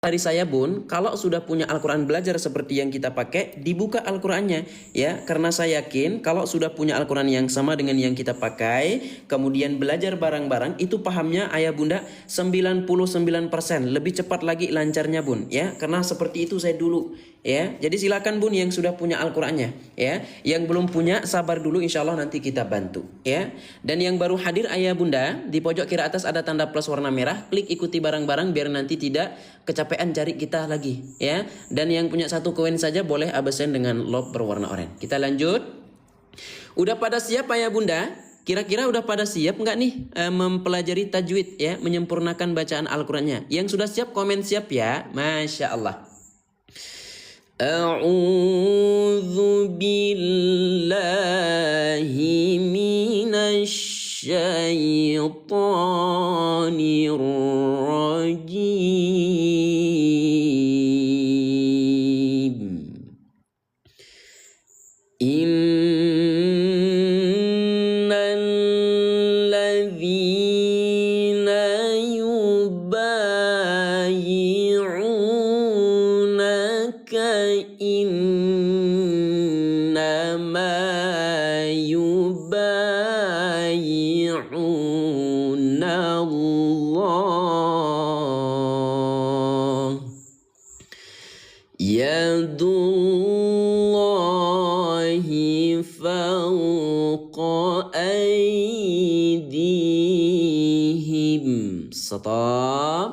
Dari saya Bun, kalau sudah punya Al-Quran belajar seperti yang kita pakai, dibuka Al-Qurannya ya. Karena saya yakin kalau sudah punya Al-Quran yang sama dengan yang kita pakai, kemudian belajar bareng-bareng, itu pahamnya ayah bunda 99%. Lebih cepat lagi lancarnya Bun ya. Karena seperti itu saya dulu ya. Jadi silakan Bun yang sudah punya Al-Qurannya ya. Yang belum punya sabar dulu, insya Allah nanti kita bantu ya. Dan yang baru hadir ayah bunda, di pojok kiri atas ada tanda plus warna merah, klik ikuti bareng-bareng biar nanti tidak kecapean cari kita lagi ya. Dan yang punya satu koin saja boleh absen dengan lock berwarna oranye. Kita lanjut. Udah pada siap ayah bunda? Kira-kira udah pada siap nggak nih mempelajari tajwid ya, menyempurnakan bacaan Al-Qurannya? Yang sudah siap komen siap ya. Masya Allah. A'udzu billahi minasy syaitonir rajim. Innal ladzina yubayyi'unaka innama yubayyi'una Allah yadullahi fawqa aydihim. Stop.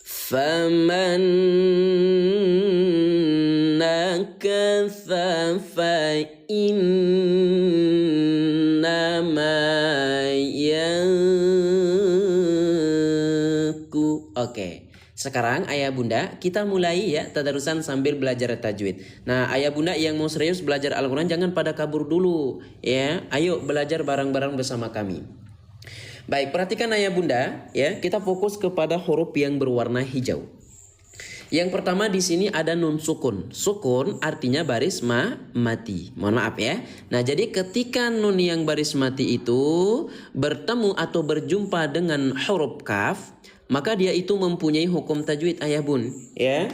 Faman nakatha fa innama yanku. Oke. Sekarang ayah bunda kita mulai ya tadarusan sambil belajar tajwid. Nah ayah bunda yang mau serius belajar Al-Quran jangan pada kabur dulu ya. Ayo belajar bareng-bareng bersama kami. Baik, perhatikan ayah bunda ya, kita fokus kepada huruf yang berwarna hijau. Yang pertama di sini ada nun sukun. Sukun artinya baris mati. Mohon maaf ya. Nah, jadi ketika nun yang baris mati itu bertemu atau berjumpa dengan huruf kaf, maka dia itu mempunyai hukum tajwid ayah bun ya,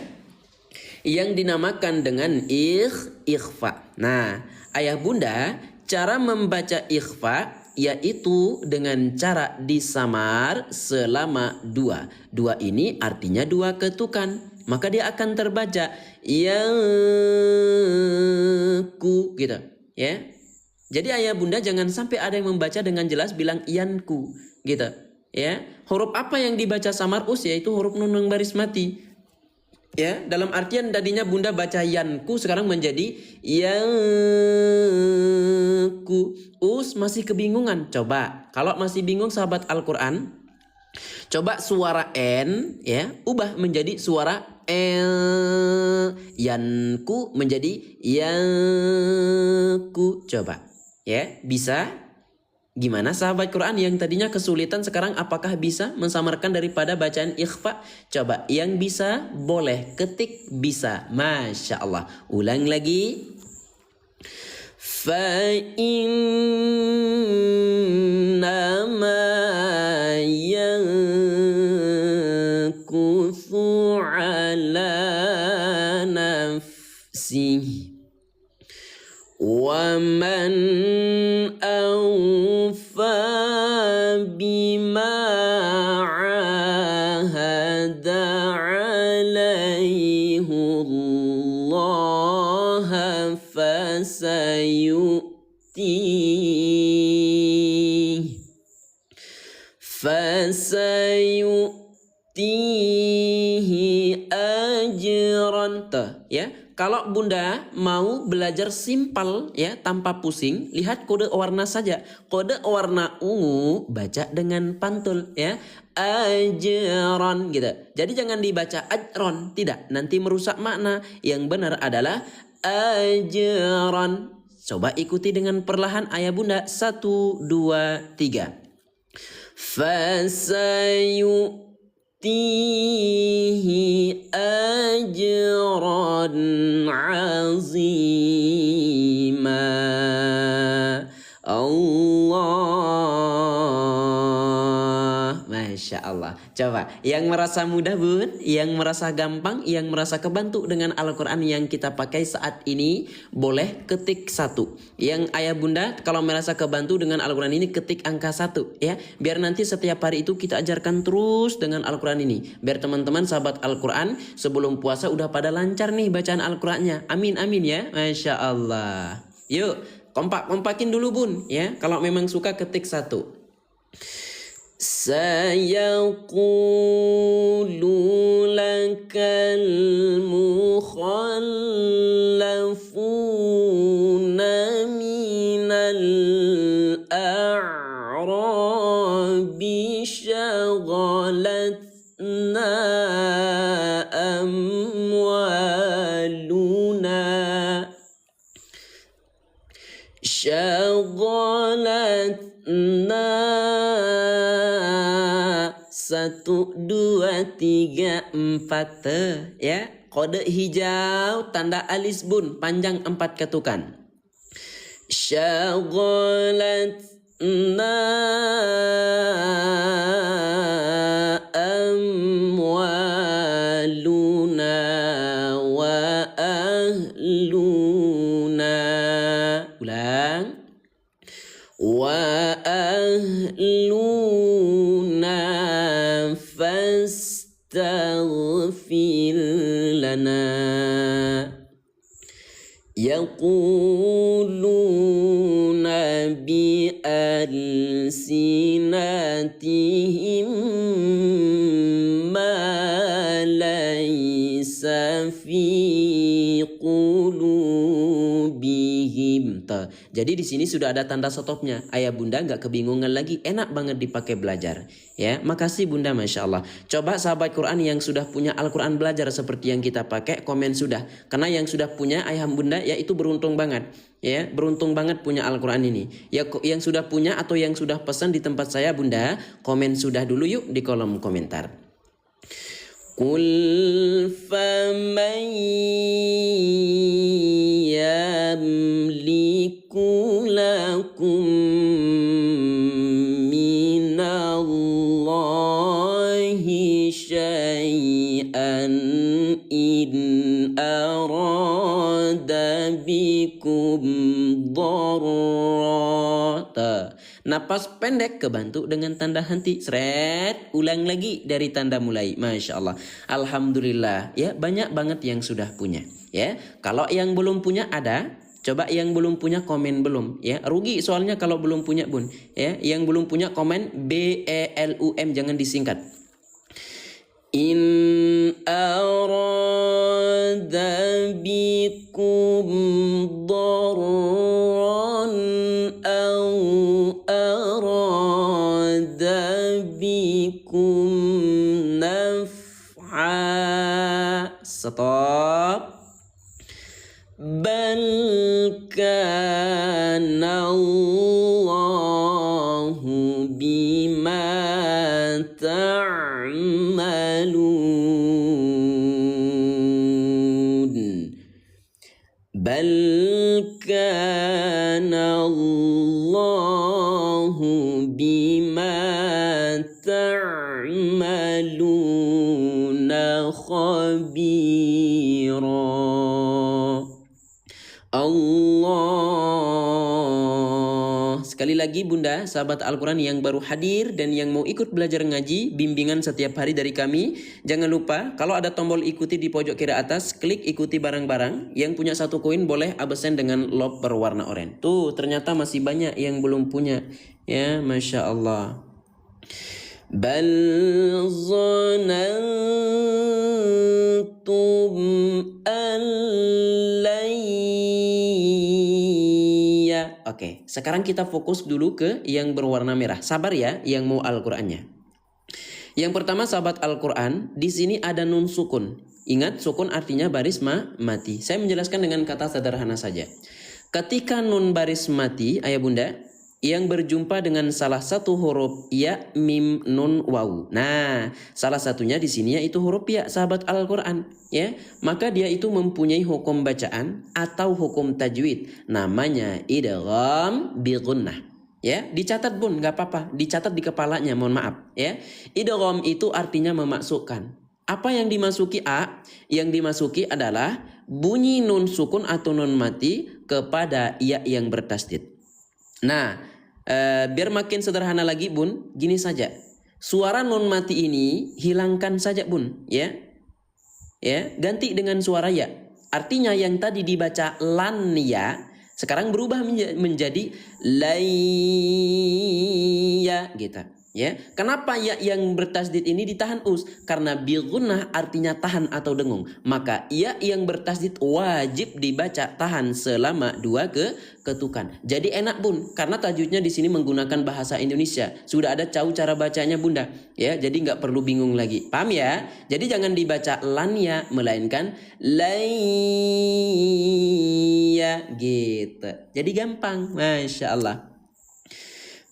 yang dinamakan dengan ikhfa. Nah, ayah bunda cara membaca ikhfa yaitu dengan cara disamar selama dua. Dua ini artinya dua ketukan. Maka dia akan terbaca yanku gitu ya. Jadi ayah bunda jangan sampai ada yang membaca dengan jelas bilang yanku gitu ya. Huruf apa yang dibaca samar us yaitu huruf nun yang baris mati. Ya, dalam artian tadinya bunda baca yanku sekarang menjadi yanku. Us masih kebingungan. Coba kalau masih bingung sahabat Al-Quran, coba suara N ya ubah menjadi suara L. Yanku menjadi yanku. Coba ya, bisa? Gimana sahabat Quran yang tadinya kesulitan sekarang apakah bisa mensamarkan daripada bacaan ikhfa? Coba yang bisa boleh ketik bisa. Masya Allah. Ulang lagi. Fa innama yankuthu ala nafsihi wa man awfa bima ahada alaihi Allah fasayutihi ajran. Ya, kalau bunda mau belajar simpel ya tanpa pusing, lihat kode warna saja. Kode warna ungu baca dengan pantul ya. Ajran gitu. Jadi jangan dibaca ajron, tidak, nanti merusak makna. Yang benar adalah ajran. Coba ikuti dengan perlahan ayah bunda. 1, 2, 3. Fasayutihi ajran azima. Allah. Masya Masya Allah. Coba, yang merasa mudah bun, yang merasa gampang, yang merasa kebantu dengan Al-Quran yang kita pakai saat ini, boleh ketik 1. Yang ayah bunda kalau merasa kebantu dengan Al-Quran ini, ketik angka 1 ya. Biar nanti setiap hari itu kita ajarkan terus dengan Al-Quran ini. Biar teman-teman sahabat Al-Quran sebelum puasa udah pada lancar nih bacaan Al-Qurannya. Amin amin ya. Masya Allah. Yuk, kompakin dulu bun ya. Kalau memang suka ketik 1. Sayaqulu lakal mukhallafuna minal a'rabi syaghalatna amwaluna syaghalatna 1, 2, 3, 4 ya. Kode hijau tanda alis bun panjang 4 ketukan. Syaghalatna amwaluna wa ahluna. Ulang. Wa ahluna fastaghfir lana. Yaquluna bi alsinatihim ma laysa fi qulubihim. Jadi di sini sudah ada tanda stopnya. Ayah bunda nggak kebingungan lagi, enak banget dipakai belajar. Ya, makasih bunda, masya Allah. Coba sahabat Quran yang sudah punya Al-Quran belajar seperti yang kita pakai, komen sudah. Karena yang sudah punya ayah bunda, ya itu beruntung banget. Ya, beruntung banget punya Al-Quran ini. Ya, yang sudah punya atau yang sudah pesan di tempat saya bunda, komen sudah dulu yuk di kolom komentar. Qul faman yamliku lakum minallahi syai'an in arada bikum dharra. Napas pendek kebantu dengan tanda henti. Sret, ulang lagi dari tanda mulai. Masya Allah. Alhamdulillah. Ya, banyak banget yang sudah punya. Ya, kalau yang belum punya ada. Coba yang belum punya komen belum. Ya, rugi soalnya kalau belum punya bun. Ya, yang belum punya komen BELUM, jangan disingkat. In arada bikum dharran aw arada bikum naf'a. Stop. Bal kana Allahu bima ta'malun. Bal kana Allahu bima ta'maluna khabira. Allah. Sekali lagi bunda, sahabat Al-Quran yang baru hadir dan yang mau ikut belajar ngaji, bimbingan setiap hari dari kami, jangan lupa kalau ada tombol ikuti di pojok kiri atas, klik ikuti barang-barang. Yang punya 1 koin boleh absen dengan lob berwarna oranye. Tuh, ternyata masih banyak yang belum punya. Ya, Masya Allah. Bal zanantum allayya. Oke, sekarang kita fokus dulu ke yang berwarna merah. Sabar ya yang mau Al-Qur'annya. Yang pertama sahabat Al-Quran, di sini ada nun sukun. Ingat, sukun artinya baris mati. Saya menjelaskan dengan kata sederhana saja. Ketika nun baris mati, ayah bunda, yang berjumpa dengan salah satu huruf ya, mim, nun, waw. Nah, salah satunya di sini yaitu huruf ya, sahabat Al-Quran. Ya, maka dia itu mempunyai hukum bacaan atau hukum tajwid. Namanya idgham bi gunnah. Ya, dicatat bun, nggak apa-apa, dicatat di kepalanya, mohon maaf. Ya, idgham itu artinya memasukkan. Apa yang dimasuki A? Yang dimasuki adalah bunyi nun sukun atau nun mati kepada ya yang bertasdid. Nah, biar makin sederhana lagi bun, gini saja. Suara nun mati ini hilangkan saja bun, ya. Ya, ganti dengan suara ya. Artinya yang tadi dibaca lan ya, sekarang berubah menjadi layya gitu. Ya, kenapa ya yang bertasdid ini ditahan us? Karena bilgunnah artinya tahan atau dengung. Maka ya yang bertasdid wajib dibaca tahan selama 2 ketukan. Jadi enak bun, karena tajwidnya di sini menggunakan bahasa Indonesia. Sudah ada cara bacanya bunda. Ya, jadi nggak perlu bingung lagi. Paham ya? Jadi jangan dibaca lan ya, melainkan layya gitu. Jadi gampang, masya Allah.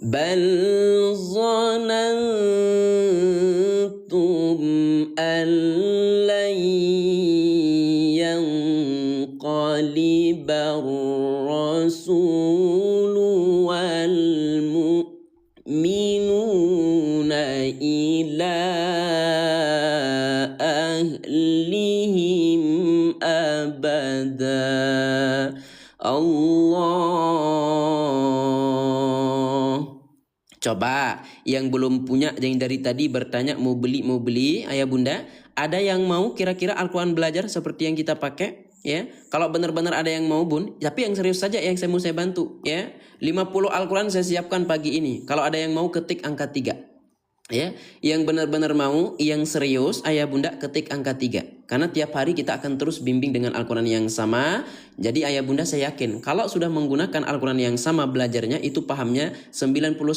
Bal zanantum an lan yanqalibar rasulu wal mu'minuna ila ahlihim abada. Coba yang belum punya, yang dari tadi bertanya mau beli ayah bunda, ada yang mau kira-kira Al-Quran belajar seperti yang kita pakai? Ya, kalau benar-benar ada yang mau bun, tapi yang serius saja yang saya bantu ya. 50 Al-Quran saya siapkan pagi ini. Kalau ada yang mau ketik angka 3. Ya, yang benar-benar mau, yang serius ayah bunda ketik angka 3. Karena tiap hari kita akan terus bimbing dengan Al-Quran yang sama. Jadi ayah bunda saya yakin kalau sudah menggunakan Al-Quran yang sama belajarnya itu pahamnya 99%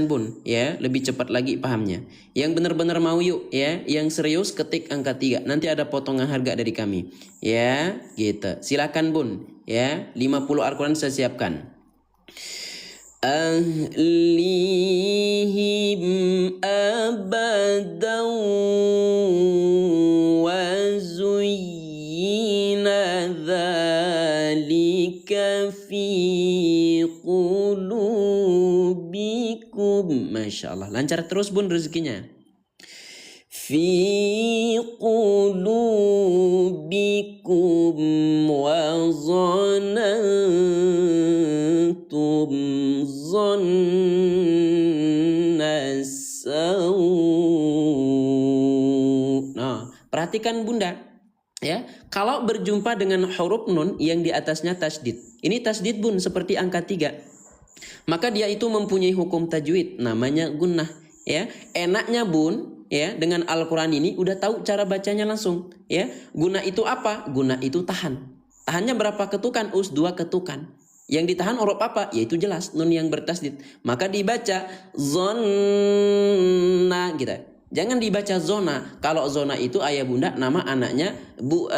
bun, ya, lebih cepat lagi pahamnya. Yang benar-benar mau yuk ya, yang serius ketik angka 3. Nanti ada potongan harga dari kami. Ya, gitu. Silakan bun, ya. 50 Al-Quran saya siapkan. Ahlihim abadan wa zuyyina dhalika fi qulubikum. Masya Allah, lancar terus bun rezekinya. Fi qulubikum wa zanantum zanna saw. Nah, perhatikan bunda ya, kalau berjumpa dengan huruf nun yang di atasnya tasdid. Ini tasdid bun seperti angka 3. Maka dia itu mempunyai hukum tajwid namanya gunnah ya. Enaknya bun ya, dengan Al-Quran ini udah tahu cara bacanya langsung ya. Gunnah itu apa? Gunnah itu tahan. Tahannya berapa ketukan? 2 ketukan. Yang ditahan huruf apa? Yaitu jelas nun yang bertasdid. Maka dibaca zonna gitu. Jangan dibaca zona. Kalau zona itu ayah bunda nama anaknya Bu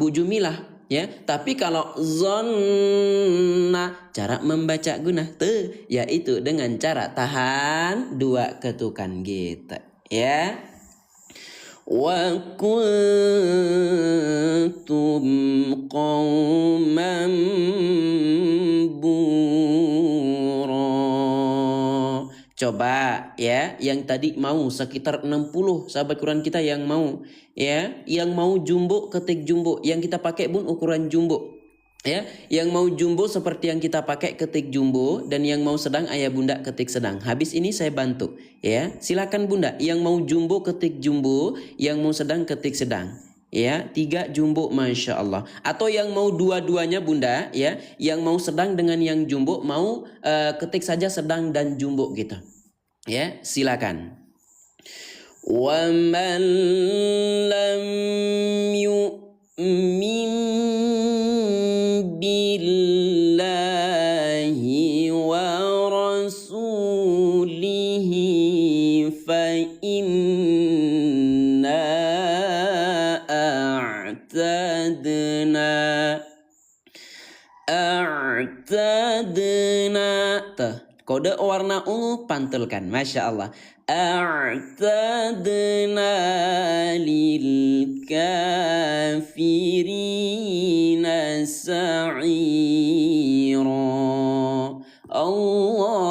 Jumilah ya. Tapi kalau zonna cara membaca gunnah tuh yaitu dengan cara tahan 2 ketukan gitu ya. Wa kuntum qauman bura. Coba ya, yang tadi mau sekitar 60 sahabat Quran kita yang mau ya, yang mau jumbo ketik jumbo, yang kita pakai bun ukuran jumbo. Ya, yang mau jumbo seperti yang kita pakai ketik jumbo, dan yang mau sedang ayah bunda ketik sedang. Habis ini saya bantu ya. Silakan bunda, yang mau jumbo ketik jumbo, yang mau sedang ketik sedang. Ya, 3 jumbo masya Allah. Atau yang mau dua-duanya bunda ya, yang mau sedang dengan yang jumbo mau ketik saja sedang dan jumbo gitu. Ya, silakan. Wa man lam yu'min billahi wa rasulihi fa inna a'tadna kode warna ungu pantulkan, masya Allah. A'tadna lil kafirina sa'ira. Allah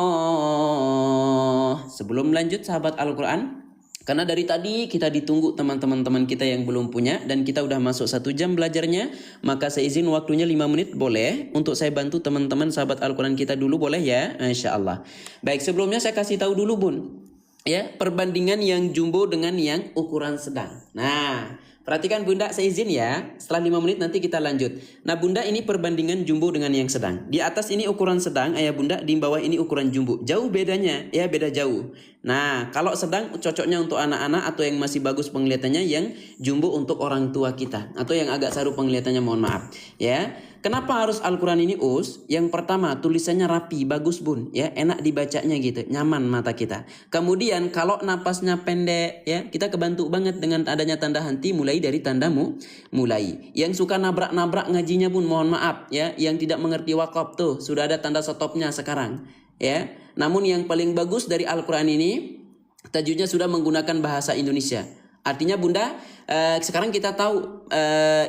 Sebelum lanjut sahabat Al-Quran, karena dari tadi kita ditunggu teman-teman kita yang belum punya dan kita udah masuk 1 jam belajarnya, maka saya izin waktunya 5 menit boleh untuk saya bantu teman-teman sahabat Al-Quran kita dulu, boleh ya? Insya Allah. Baik, sebelumnya saya kasih tahu dulu Bun, ya, perbandingan yang jumbo dengan yang ukuran sedang. Nah, perhatikan Bunda, saya izin ya. Setelah 5 menit nanti kita lanjut. Nah Bunda, ini perbandingan jumbo dengan yang sedang. Di atas ini ukuran sedang ayah Bunda, di bawah ini ukuran jumbo. Jauh bedanya, ya beda jauh. Nah kalau sedang cocoknya untuk anak-anak atau yang masih bagus penglihatannya, yang jumbo untuk orang tua kita. Atau yang agak saru penglihatannya, mohon maaf. Ya, kenapa harus Al-Quran ini Us? Yang pertama, tulisannya rapi, bagus Bun. Ya, enak dibacanya gitu, nyaman mata kita. Kemudian kalau napasnya pendek, ya kita kebantu banget dengan adanya tanda henti, mulai dari tandamu mulai. Yang suka nabrak-nabrak ngajinya Bun, mohon maaf ya, yang tidak mengerti wakaf tuh sudah ada tanda stopnya sekarang ya. Namun yang paling bagus dari Al-Quran ini, tajwidnya sudah menggunakan bahasa Indonesia. Artinya Bunda, sekarang kita tahu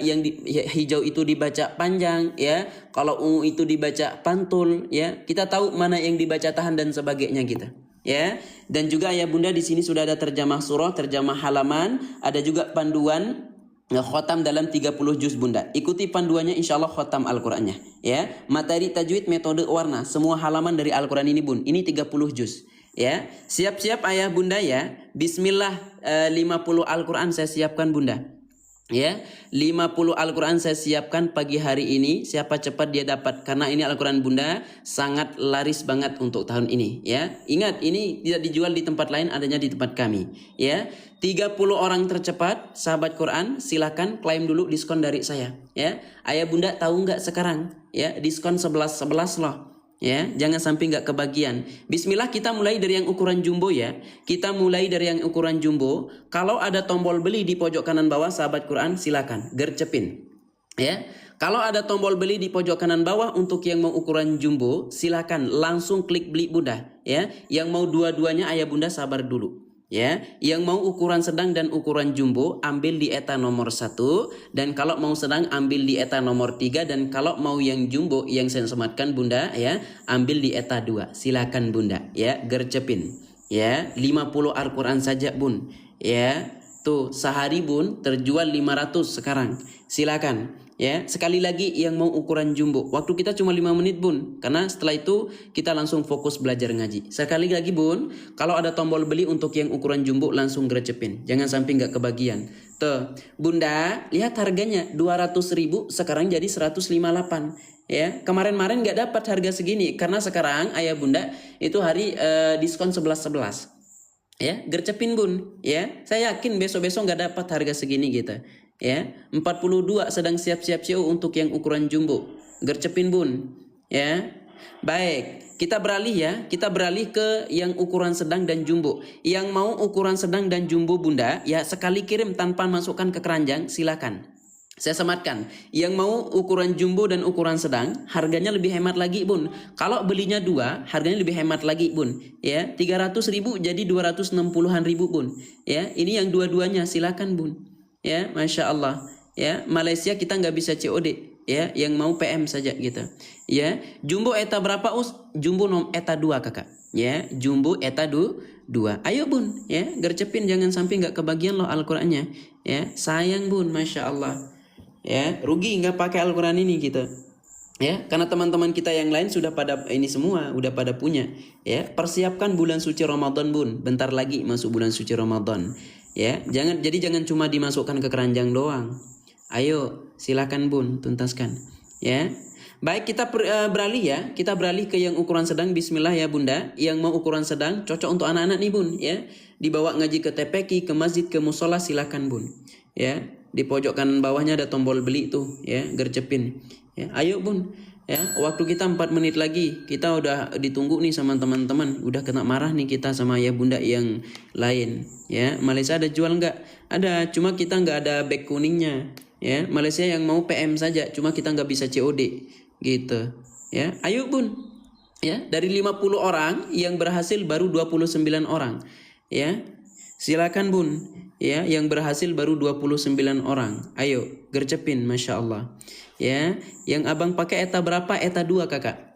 yang hijau itu dibaca panjang ya, kalau ungu itu dibaca pantul ya. Kita tahu mana yang dibaca tahan dan sebagainya gitu. Ya, dan juga ya Bunda, di sini sudah ada terjemah surah, terjemah halaman, ada juga panduan khotam dalam 30 juz Bunda. Ikuti panduannya, insya Allah khotam Al-Qurannya. Ya, materi tajwid, metode warna, semua halaman dari Al-Quran ini Bun. Ini 30 juz. Ya, siap-siap ayah Bunda ya. Bismillah, 50 Al-Quran saya siapkan Bunda. Ya, 50 Al-Quran saya siapkan pagi hari ini. Siapa cepat dia dapat, karena ini Al-Quran Bunda sangat laris banget untuk tahun ini ya. Ingat, ini tidak dijual di tempat lain, adanya di tempat kami ya. 30 orang tercepat sahabat Quran silakan klaim dulu diskon dari saya ya. Ayah Bunda tahu nggak sekarang ya, diskon 11 loh. Ya, jangan sampai nggak kebagian. Bismillah, kita mulai dari yang ukuran jumbo ya. Kita mulai dari yang ukuran jumbo. Kalau ada tombol beli di pojok kanan bawah sahabat Quran, silakan gercepin. Ya, kalau ada tombol beli di pojok kanan bawah untuk yang mau ukuran jumbo, silakan langsung klik beli Bunda. Ya, yang mau dua-duanya ayah Bunda sabar dulu. Ya, yang mau ukuran sedang dan ukuran jumbo ambil di eta nomor 1, dan kalau mau sedang ambil di eta nomor 3, dan kalau mau yang jumbo yang saya sematkan Bunda ya, ambil di eta 2. Silakan Bunda ya, gercepin. Ya, 50 Al-Quran saja Bun. Ya, tuh sehari Bun terjual 500 sekarang. Silakan. Ya, sekali lagi yang mau ukuran jumbo, waktu kita cuma 5 menit Bun, karena setelah itu kita langsung fokus belajar ngaji. Sekali lagi Bun, kalau ada tombol beli untuk yang ukuran jumbo langsung gercepin, jangan sampai nggak kebagian. Tuh Bunda, lihat harganya 200.000 sekarang jadi 158. Ya, kemarin-kemarin nggak dapat harga segini, karena sekarang ayah Bunda itu hari diskon 11. Ya, gercepin Bun ya. Saya yakin besok-besok nggak dapat harga segini gitu. Ya, 42 sedang siap-siap CO untuk yang ukuran jumbo. Gercepin Bun. Ya. Baik, kita beralih ya. Kita beralih ke yang ukuran sedang dan jumbo. Yang mau ukuran sedang dan jumbo Bunda, ya sekali kirim tanpa masukkan ke keranjang, silakan. Saya sematkan. Yang mau ukuran jumbo dan ukuran sedang, harganya lebih hemat lagi Bun. Kalau belinya 2, harganya lebih hemat lagi Bun. Ya, 300.000 jadi 260-an ribu Bun. Ya, ini yang dua-duanya silakan Bun. Ya, Masya Allah. Ya, Malaysia kita nggak bisa COD. Ya, yang mau PM saja gitu. Ya, jumbo eta berapa Us? Jumbo eta 2 kakak. Ya, jumbo eta 2. Ayo Bun, ya, gercepin jangan sampai nggak kebagian loh Al-Qurannya. Ya, sayang Bun, Masya Allah. Ya, rugi nggak pakai Al-Quran ini gitu. Ya, karena teman-teman kita yang lain sudah pada ini semua, udah pada punya. Ya, persiapkan bulan suci Ramadan Bun. Bentar lagi masuk bulan suci Ramadan. Ya, jangan cuma dimasukkan ke keranjang doang. Ayo, silakan Bun, tuntaskan. Ya. Baik, kita beralih ya. Kita beralih ke yang ukuran sedang. Bismillah ya Bunda. Yang mau ukuran sedang cocok untuk anak-anak nih Bun, ya. Dibawa ngaji ke TPQ, ke masjid, ke musola, silakan Bun. Ya. Di pojok kanan bawahnya ada tombol beli tuh, ya, gercepin. Ya, ayo Bun. Ya, waktu kita 4 menit lagi. Kita udah ditunggu nih sama teman-teman. Udah kena marah nih kita sama ayah Bunda yang lain. Ya, Malaysia ada jual nggak? Ada, cuma kita nggak ada bag kuningnya. Ya, Malaysia yang mau PM saja, cuma kita nggak bisa COD. Gitu. Ya, ayo Bun. Ya, dari 50 orang yang berhasil baru 29 orang. Ya. Silakan Bun. Ya, yang berhasil baru 29 orang. Ayo, gercepin, Masya Allah. Ya, yang abang pakai eta berapa? Eta 2 kakak.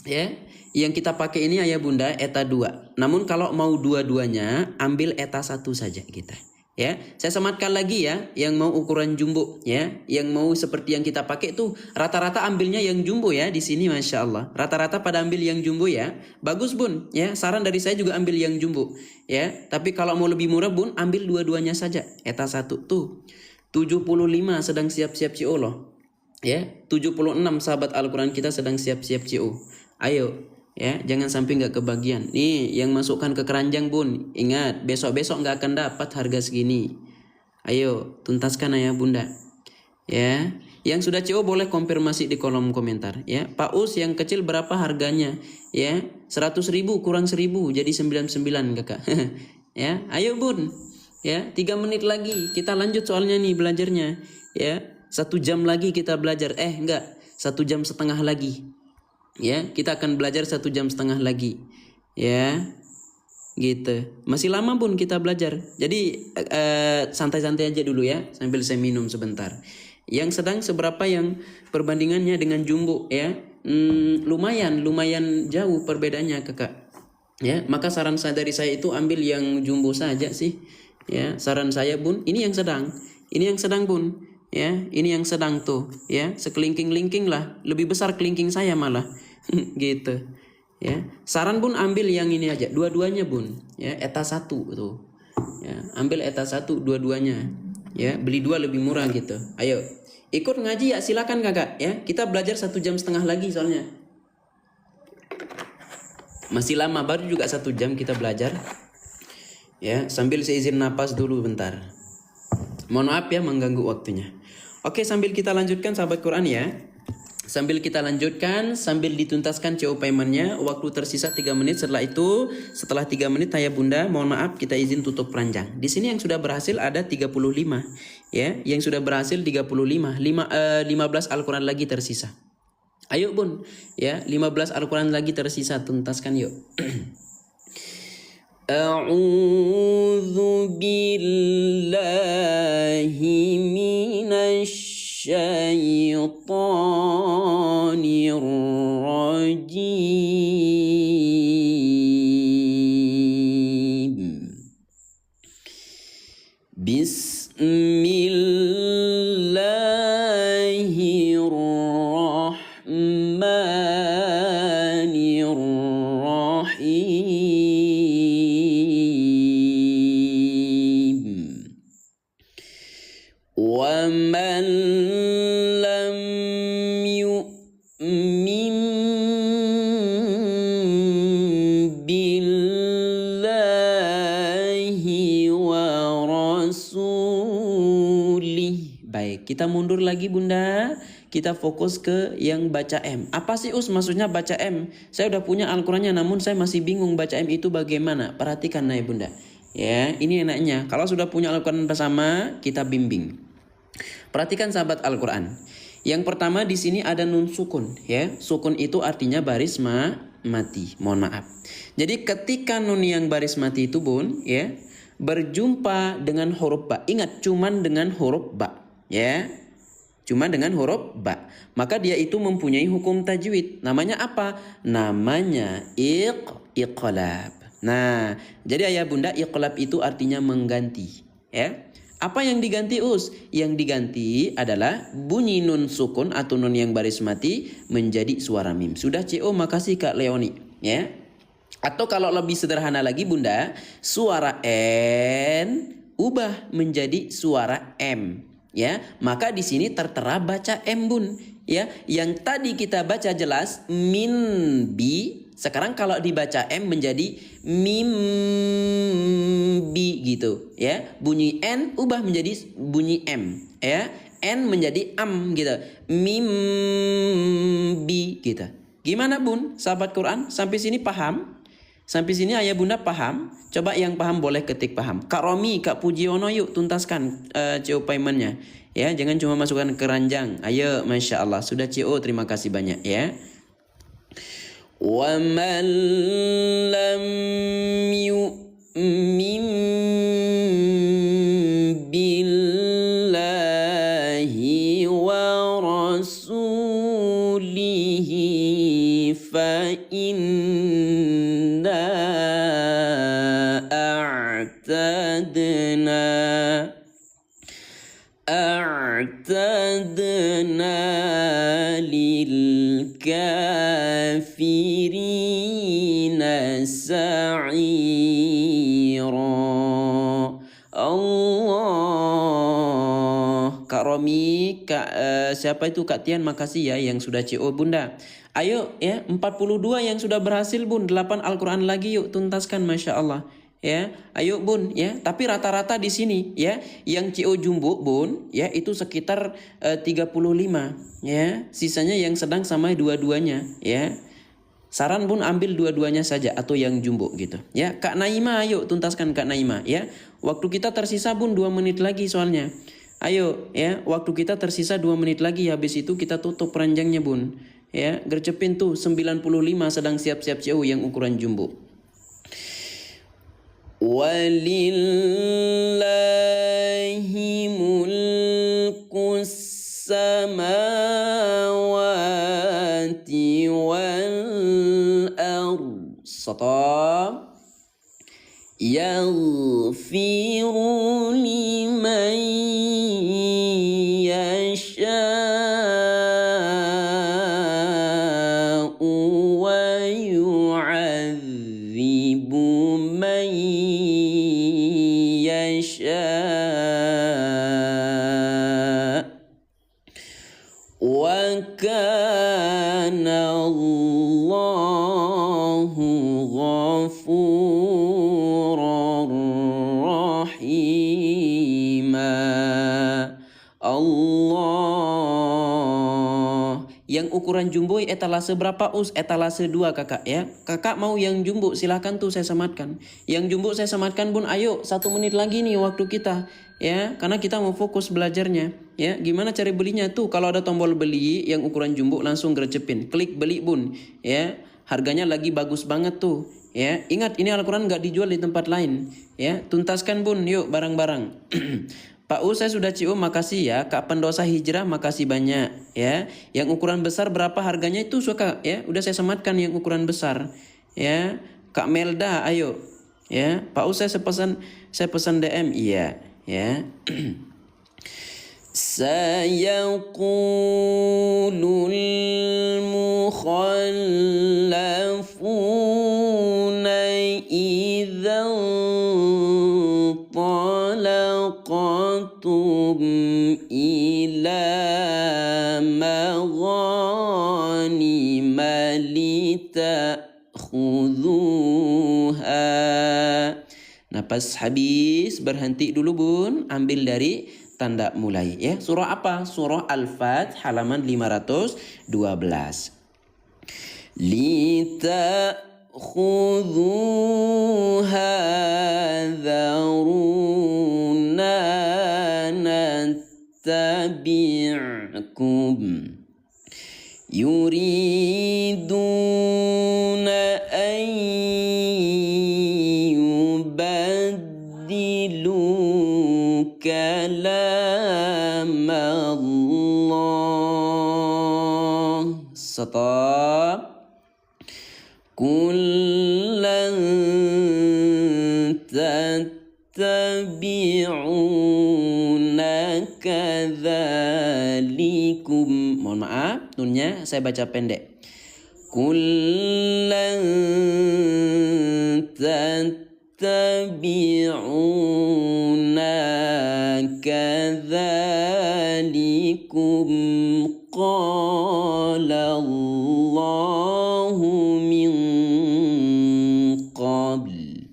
Ya, yang kita pakai ini ayah bunda eta 2. Namun kalau mau dua-duanya ambil eta 1 saja kita. Ya, saya sematkan lagi ya, yang mau ukuran jumbo ya, yang mau seperti yang kita pakai tuh rata-rata ambilnya yang jumbo ya di sini masya Allah. Rata-rata pada ambil yang jumbo ya, bagus bun ya. Saran dari saya juga ambil yang jumbo ya. Tapi kalau mau lebih murah bun, ambil dua-duanya saja. Eta 1 tuh 75 sedang siap-siap CO loh. Ya, 76 sahabat Al-Quran kita sedang siap-siap CO. Ayo ya, jangan sampai nggak kebagian. Nih yang masukkan ke keranjang bun, ingat besok-besok nggak akan dapat harga segini. Ayo tuntaskan ayah bunda. Ya, yang sudah CO boleh konfirmasi di kolom komentar. Ya, Pak Us yang kecil berapa harganya? Ya, 100.000 kurang 1.000 jadi 99 kakak. Ya, ayo bun. Ya, 3 menit lagi kita lanjut soalnya nih belajarnya. Ya, 1 jam lagi kita belajar. Enggak, 1 jam setengah lagi. Ya, kita akan belajar 1 jam setengah lagi. Ya, gitu. Masih lama pun kita belajar. Jadi santai-santai aja dulu ya, sambil saya minum sebentar. Yang sedang seberapa yang perbandingannya dengan jumbo ya? Lumayan jauh perbedaannya kakak. Ya, maka saran saya dari saya itu ambil yang jumbo saja sih. Ya, saran saya bun, ini yang sedang. Ini yang sedang bun. Ya, ini yang sedang tuh. Ya, sekelingking-lingking lah. Lebih besar kelingking saya malah. Gitu. Ya, saran bun ambil yang ini aja, dua-duanya bun. Ya, eta 1 tuh. Ya, ambil eta 1 dua-duanya. Ya, beli 2 lebih murah gitu. Ayo, ikut ngaji ya silakan kakak. Ya, kita belajar 1 jam setengah lagi soalnya. Masih lama, baru juga 1 jam kita belajar. Ya, sambil saya izin napas dulu bentar. Mohon maaf ya mengganggu waktunya. Oke, sambil kita lanjutkan sahabat Quran ya. Sambil kita lanjutkan, sambil dituntaskan CO paymentnya, waktu tersisa 3 menit. Setelah 3 menit ayah bunda, mohon maaf kita izin tutup keranjang. Di sini yang sudah berhasil ada 35 ya, yang sudah berhasil 35. 15 Al-Quran lagi tersisa. Ayo bun, ya 15 Al-Quran lagi tersisa, tuntaskan yuk. A'udzu billahi minasyaitonir rajim. Bismillahirrahmanirrahim. وَمَنْ لَمْ يُؤْمِنْ بِاللَّهِ وَرَسُولِهِ. Baik, kita mundur lagi bunda. Kita fokus ke yang baca M. Apa sih Us maksudnya baca M? Saya udah punya Al-Qurannya namun saya masih bingung baca M itu bagaimana. Perhatikan ya bunda. Ya, ini enaknya. Kalau sudah punya Al-Quran bersama, kita bimbing. Perhatikan sahabat Al-Quran. Yang pertama di sini ada nun sukun ya. Sukun itu artinya baris mati. Mohon maaf. Jadi ketika nun yang baris mati itu bun ya, berjumpa dengan huruf ba. Ingat cuman dengan huruf ba ya. Cuma dengan huruf ba. Maka dia itu mempunyai hukum tajwid. Namanya apa? Namanya iqlab. Nah, jadi ayah bunda iqlab itu artinya mengganti ya. Apa yang diganti Us? Yang diganti adalah bunyi nun sukun atau nun yang baris mati menjadi suara mim. Sudah CO, makasih Kak Leoni ya. Atau kalau lebih sederhana lagi bunda, suara N ubah menjadi suara M ya. Maka di sini tertera baca M bun ya. Yang tadi kita baca jelas min bi, sekarang kalau dibaca M menjadi mim bi gitu ya. Bunyi N ubah menjadi bunyi M ya. N menjadi am gitu. Mim bi gitu. Gimana bun sahabat Quran? Sampai sini paham? Sampai sini ayah bunda paham? Coba yang paham boleh ketik paham. Kak Romi, Kak Pujiono yuk tuntaskan CO paymentnya. Ya, jangan cuma masukkan ke keranjang. Ayo, Masya Allah. Sudah CO, terima kasih banyak ya. وَمَنْ لَمْ يُؤْمِنْ بِاللَّهِ وَرَسُولِهِ فَإِنَّا أعتدنا للكافرين سعيرا. Allah. Kak Romi, siapa itu Kak Tian, makasih ya yang sudah CO Bunda. Ayo ya, 42 yang sudah berhasil Bun, 8 Al-Quran lagi yuk tuntaskan, Masya Allah. Ya, ayo Bun ya, tapi rata-rata di sini ya, yang CO jumbo Bun ya itu sekitar 35 ya, sisanya yang sedang sama dua-duanya ya. Saran Bun ambil dua-duanya saja atau yang jumbo gitu ya. Kak Naima ayo tuntaskan Kak Naima ya. Waktu kita tersisa Bun 2 menit lagi soalnya. Ayo ya, waktu kita tersisa 2 menit lagi, habis itu kita tutup ranjangnya Bun. Ya, gercepin tuh 95 sedang siap-siap CO yang ukuran jumbo. Walillahi mulkus samawati wal ard. Sata. Yaghfiru liman yasha'u wa yu'adzibu man yasha' wa kana Allahu ghafuran rahima. Allah. Yang ukuran jumbo etalase berapa Us? Etalase 2 kakak ya. Kakak mau yang jumbo silahkan tuh saya sematkan. Yang jumbo saya sematkan Bun, ayo 1 menit lagi nih waktu kita ya. Karena kita mau fokus belajarnya ya. Gimana cara belinya tuh? Kalau ada tombol beli yang ukuran jumbo langsung gercepin. Klik beli Bun ya. Harganya lagi bagus banget tuh ya. Ingat ini Al-Quran gak dijual di tempat lain ya. Tuntaskan Bun yuk barang-barang. Pak U saya sudah cium, makasih ya. Kak Pendosa Hijrah makasih banyak ya. Yang ukuran besar berapa harganya itu suka ya. Udah saya sematkan yang ukuran besar ya. Kak Melda ayo ya. Pak U saya pesan DM iya ya. Sayaqulul mukhallafuna idzan talaqatum ila maghanima litakhudhuha. Napas habis, berhenti dulu Bun, ambil dari tanda mulai ya. Surah apa? Surah Al-Fat halaman 512. Litakhudhuha dharuna nattabi'kum yuriduna an yubaddilu kalam Allah. Stop. Kullan tattabi'una kadzalikum. Mohon maaf, nunnya saya baca pendek. Kullan tattabi'una kadzalikum qala Allahu min qabl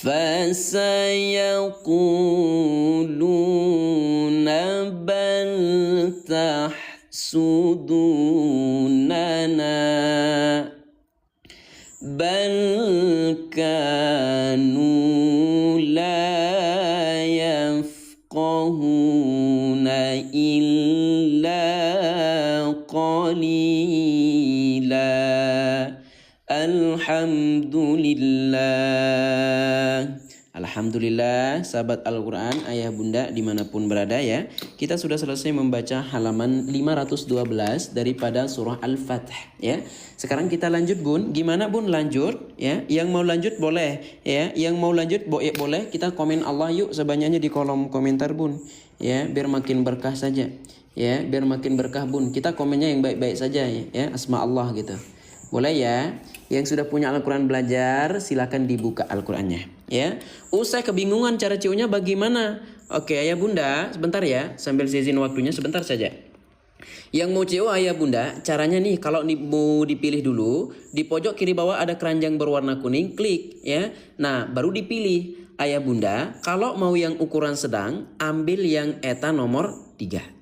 fasayaquluna bal tahsudunana bal kanu la yafqahuna illa qalila. Alhamdulillah. Alhamdulillah sahabat Al-Quran, ayah bunda dimanapun berada ya. Kita sudah selesai membaca halaman 512 daripada surah Al-Fath ya. Sekarang kita lanjut bun. Gimana bun lanjut ya? Yang mau lanjut boleh ya. Yang mau lanjut boleh. Kita komen Allah yuk sebanyaknya di kolom komentar bun ya. Biar makin berkah saja ya. Biar makin berkah bun. Kita komennya yang baik-baik saja ya. Asma Allah gitu. Boleh ya. Yang sudah punya Al-Quran belajar, silakan dibuka Al-Qurannya. Ya, usai kebingungan cara CU-nya bagaimana? Oke, ayah bunda, sebentar ya, sambil saya izin waktunya sebentar saja. Yang mau CO ayah bunda, caranya nih kalau mau dipilih dulu, di pojok kiri bawah ada keranjang berwarna kuning, klik ya. Nah, baru dipilih ayah bunda, kalau mau yang ukuran sedang, ambil yang ETA nomor 3.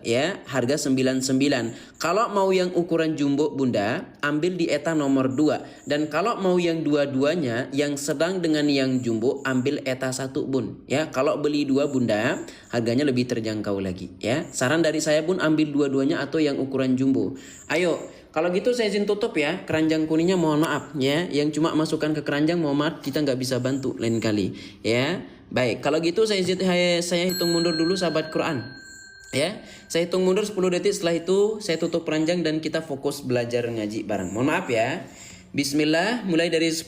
Ya, harga 99. Kalau mau yang ukuran jumbo bunda, ambil di ETA nomor 2. Dan kalau mau yang dua-duanya, yang sedang dengan yang jumbo, ambil ETA 1 bun. Ya, kalau beli 2 bunda, harganya lebih terjangkau lagi. Ya, saran dari saya bun, ambil dua-duanya atau yang ukuran jumbo. Ayo, kalau gitu saya izin tutup ya. Keranjang kuningnya mohon maaf ya. Yang cuma masukkan ke keranjang mohon maaf, kita nggak bisa bantu lain kali. Ya, baik. Kalau gitu saya hitung mundur dulu sahabat Quran. Ya, saya hitung mundur 10 detik, setelah itu saya tutup keranjang dan kita fokus belajar ngaji bareng. Mohon maaf ya. Bismillah, mulai dari 10.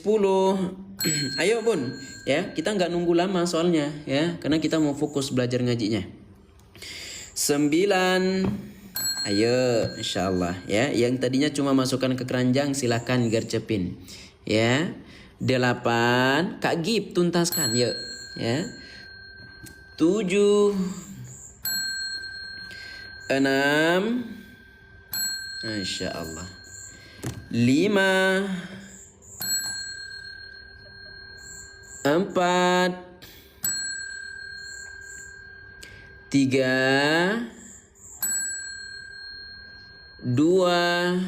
Ayo bun, ya kita nggak nunggu lama soalnya ya, karena kita mau fokus belajar ngajinya. 9. Ayo, insya Allah ya. Yang tadinya cuma masukkan ke keranjang silahkan gercepin. Ya, 8. Kak Gip tuntaskan, yuk. Ya, 7. 6. Masya Allah. 5. 4. 3. 2.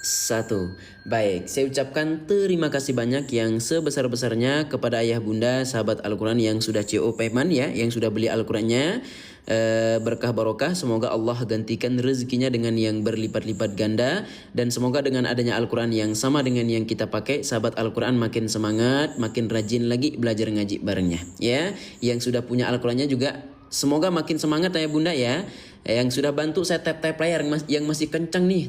1. Baik, saya ucapkan terima kasih banyak yang sebesar-besarnya kepada ayah bunda sahabat Al-Quran yang sudah CO payment ya, yang sudah beli Al-Qurannya. Berkah barokah, semoga Allah gantikan rezekinya dengan yang berlipat-lipat ganda, dan semoga dengan adanya Al-Quran yang sama dengan yang kita pakai, sahabat Al-Quran makin semangat, makin rajin lagi belajar ngaji barengnya ya. Yang sudah punya Al-Qurannya juga semoga makin semangat ayah bunda ya. Yang sudah bantu saya tap layar, yang masih kencang nih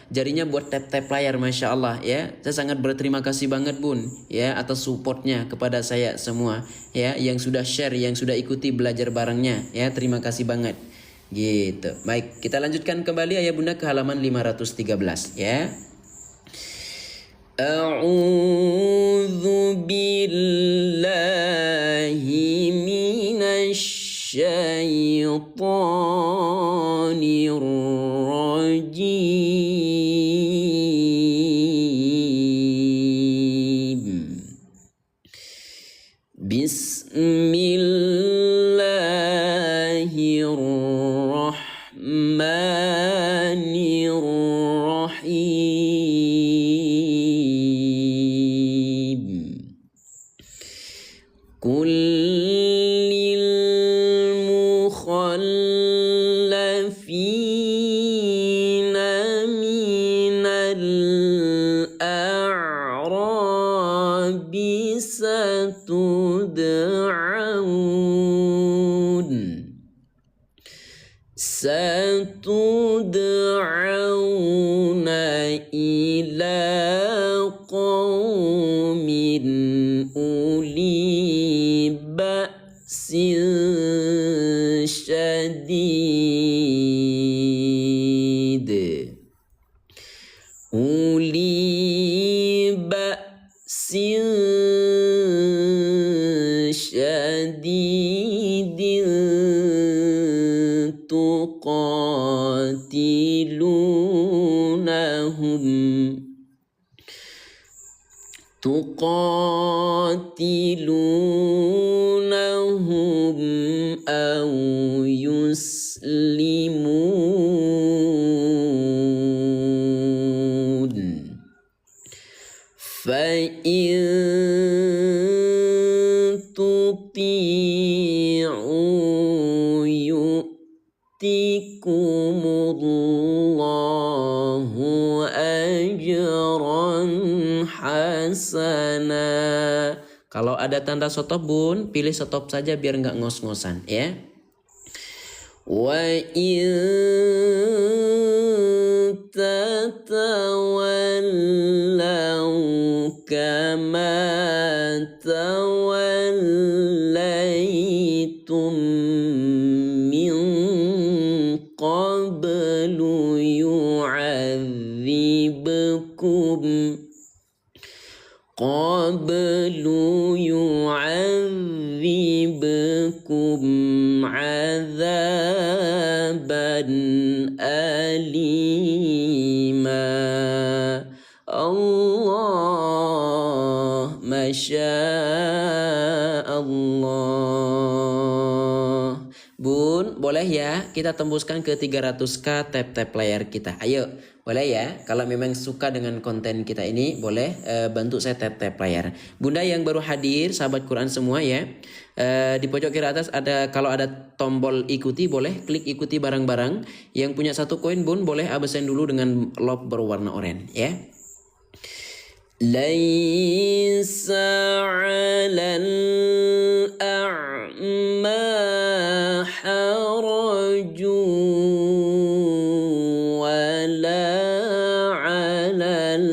jarinya buat tap layar, masya Allah ya. Saya sangat berterima kasih banget bun ya atas supportnya kepada saya semua ya, yang sudah share, yang sudah ikuti belajar barengnya ya, terima kasih banget gitu. Baik, kita lanjutkan kembali ayah bunda ke halaman 513 ya. A'udzu billahi minasy syaitanir rajim. Bismillahirrahmanirrahim. Kullil mukhallafina minal a'rabi satud'auna ila qaumin uli ba'sin syadid. Uli ba'sin syadidin tuqatilunahum aw yuslimun. Fa'in tuti'u yu'tikumullahu ajran hasana. Kalau ada tanda stop bun, pilih stop saja biar nggak ngos-ngosan ya. Wa in tatawallaw kama tawallaitum min qablu yu'adzibkum adzaban alima. Allah, Masya Allah. Bun, boleh ya kita tembuskan ke 300k tap-tap layar kita. Ayo, boleh ya. Kalau memang suka dengan konten kita ini, boleh bantu saya tap-tap layar. Bunda yang baru hadir, sahabat Quran semua ya. Di pojok kiri atas ada, kalau ada tombol ikuti, boleh klik ikuti barang-barang. Yang punya 1 koin bun, boleh absen dulu dengan lob berwarna oranye ya. Laisa 'alal a'ma haraju wala 'alal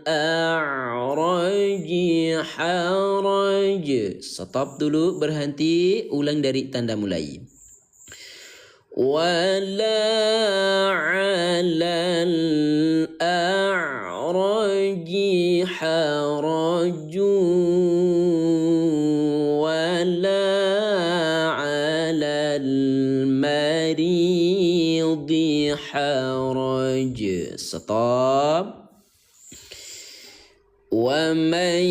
a'raji haraj. Stop dulu, berhenti, ulang dari tanda mulai. Wala 'alal a'raji haraju wala 'alal maridi haraj. Stop. Wa man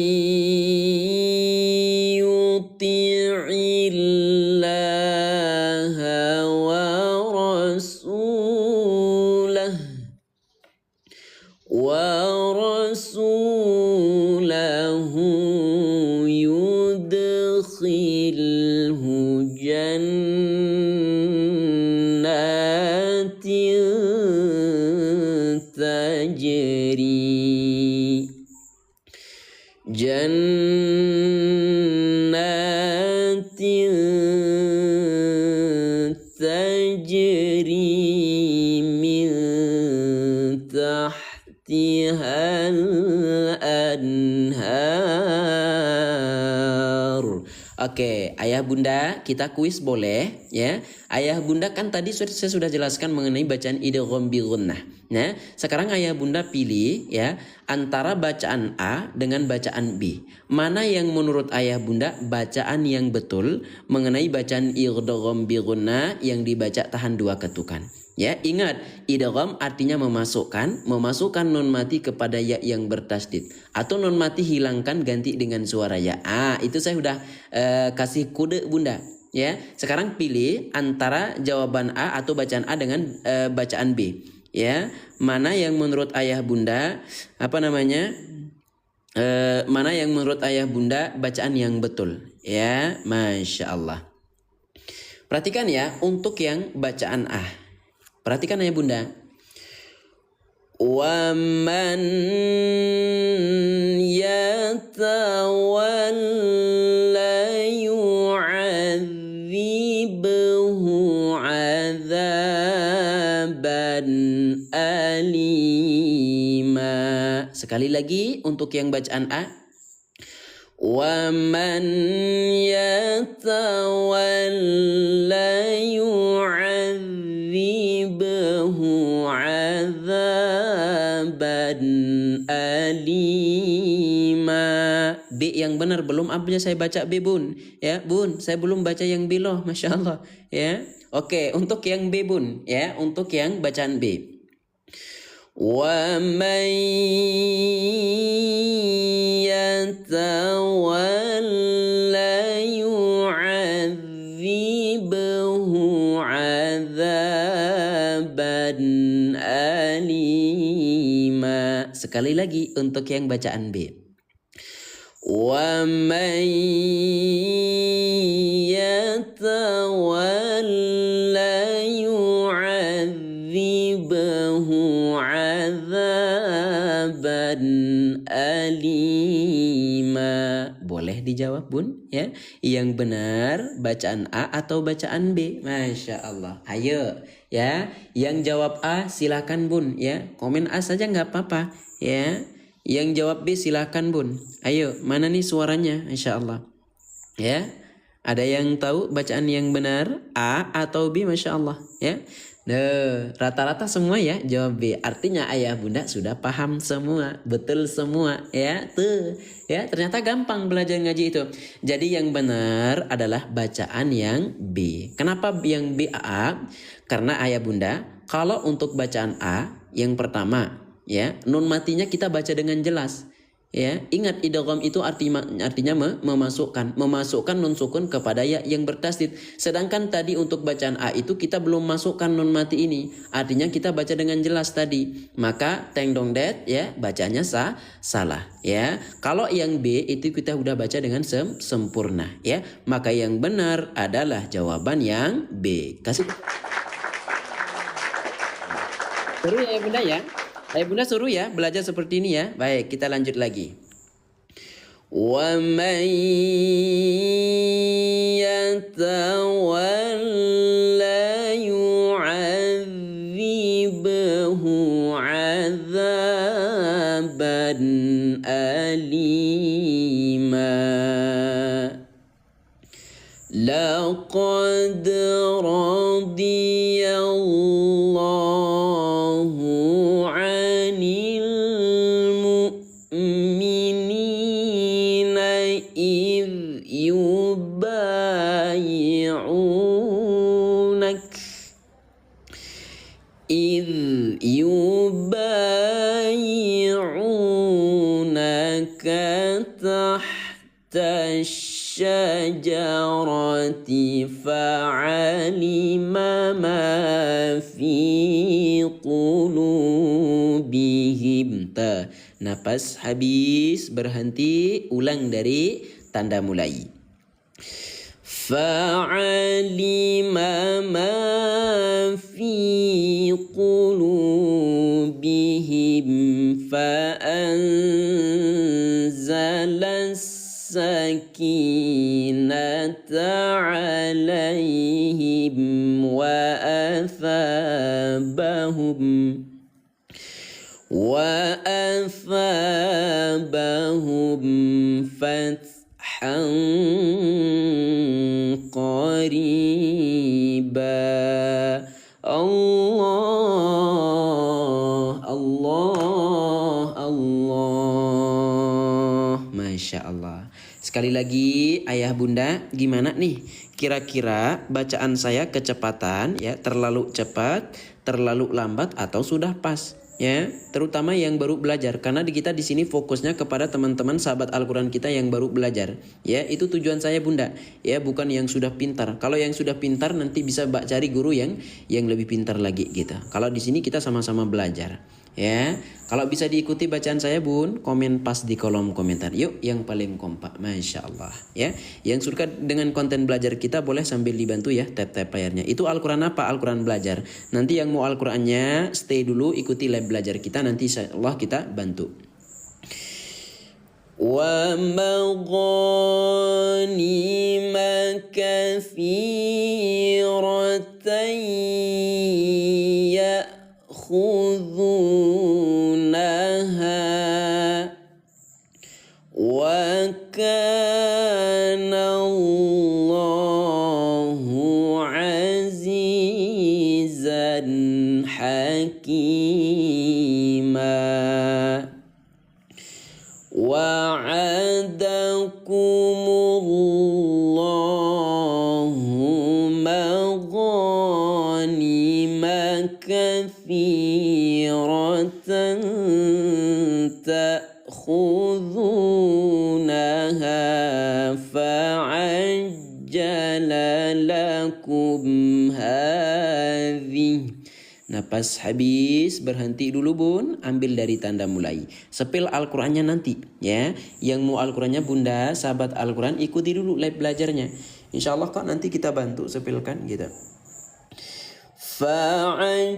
yuti'illaha wa rasulahu yudkhilhu jannatin tajri min tahtihal anhar. Oke, ayah bunda kita kuis boleh ya. Ayah bunda kan tadi saya sudah jelaskan mengenai bacaan idgham bi gunnah. Nah, sekarang ayah bunda pilih ya antara bacaan A dengan bacaan B. Mana yang menurut ayah bunda bacaan yang betul mengenai bacaan idgham bi gunnah yang dibaca tahan 2 ketukan. Ya, ingat idgham artinya memasukkan nun mati kepada ya yang bertasdid, atau nun mati hilangkan ganti dengan suara ya. Itu saya sudah kasih kode bunda. Ya, sekarang pilih antara jawaban A atau bacaan A dengan bacaan B. Ya, mana yang menurut ayah bunda mana yang menurut ayah bunda bacaan yang betul? Ya, Masya Allah. Perhatikan ya untuk yang bacaan A. Perhatikan ayah bunda. Wa man yatawalla yu'adzibhu 'adzaban alima. Sekali lagi untuk yang bacaan A. Wa man yatawalla yu'adzibhu 'adzaban alima. B yang benar, belum abnya saya baca B bun. Ya bun, saya belum baca yang B loh, Masya Allah. Ya, oke, untuk yang B bun. Ya, untuk yang bacaan B. Wa man yatawalla yu'adzibhu 'adzaban alima. Sekali lagi untuk yang bacaan B. Wa man yatawalla yu'adzibhu 'adzaban alima. dijawab bun ya. Yang benar bacaan A atau bacaan B? Masya Allah. Ayo ya, yang jawab A silakan bun ya. Komen A saja nggak apa-apa ya. Yang jawab B silakan bun. Ayo, mana nih suaranya? Masya Allah. Ya, ada yang tahu bacaan yang benar A atau B? Masya Allah ya. Nah, rata-rata semua ya jawab B. Artinya ayah bunda sudah paham semua, betul semua ya. Tuh, ya ternyata gampang belajar ngaji itu. Jadi yang benar adalah bacaan yang B. Kenapa yang B A? Karena ayah bunda, kalau untuk bacaan A yang pertama ya, nun matinya kita baca dengan jelas. Ya, ingat idgham itu artinya memasukkan nun sukun kepada ya yang bertasdid. Sedangkan tadi untuk bacaan A itu kita belum masukkan nun mati ini. Artinya kita baca dengan jelas tadi. Maka teng dong det ya, bacanya salah ya. Kalau yang B itu kita udah baca dengan sempurna ya. Maka yang benar adalah jawaban yang B. Kasih. Seru ya Bunda ya. Ayo Bunda suruh ya belajar seperti ini ya. Baik, kita lanjut lagi. Wa man yatawalla yu'adzibhu 'adzaban alima. Laqad radiyallahu إذ يبايعونك تحت الشجرة فعلم ما في قلوبهم. Napas habis, berhenti, ulang dari tanda mulai. Fa'alima ma fi qulubihim fa'anzala sakinata alaihim wa athabahum fathan qariba. Allah. Masya Allah. Sekali lagi ayah bunda, gimana nih kira-kira bacaan saya kecepatan ya, terlalu cepat, terlalu lambat atau sudah pas? Ya, terutama yang baru belajar, karena kita di sini fokusnya kepada teman-teman sahabat Al-Quran kita yang baru belajar. Ya, itu tujuan saya bunda. Ya, bukan yang sudah pintar. Kalau yang sudah pintar nanti bisa cari guru yang lebih pintar lagi gitu. Kalau di sini kita sama-sama belajar. Ya, kalau bisa diikuti bacaan saya bun, komen pas di kolom komentar. Yuk, yang paling kompak, masya Allah. Ya, yang suka dengan konten belajar kita boleh sambil dibantu ya, tap layarnya. Itu Al-Quran apa? Al-Quran belajar. Nanti yang mau Al-Qurannya stay dulu, ikuti live belajar kita. Nanti insya Allah kita bantu. Wa maghanima katsiratan ya'khudunaha wa kana Allahu azizan hakima. Wa'adakumullahu maghanima katsiratan ta'khudunaha fa'ajjala lakum hadhihi. Napas habis, berhenti dulu bun, ambil dari tanda mulai. Sepil Al-Qurannya nanti ya. Yang mau Al-Qurannya bunda, sahabat Al-Quran, ikuti dulu live belajarnya. Insya Allah kok nanti kita bantu sepilkan gitu. Fa'ajjala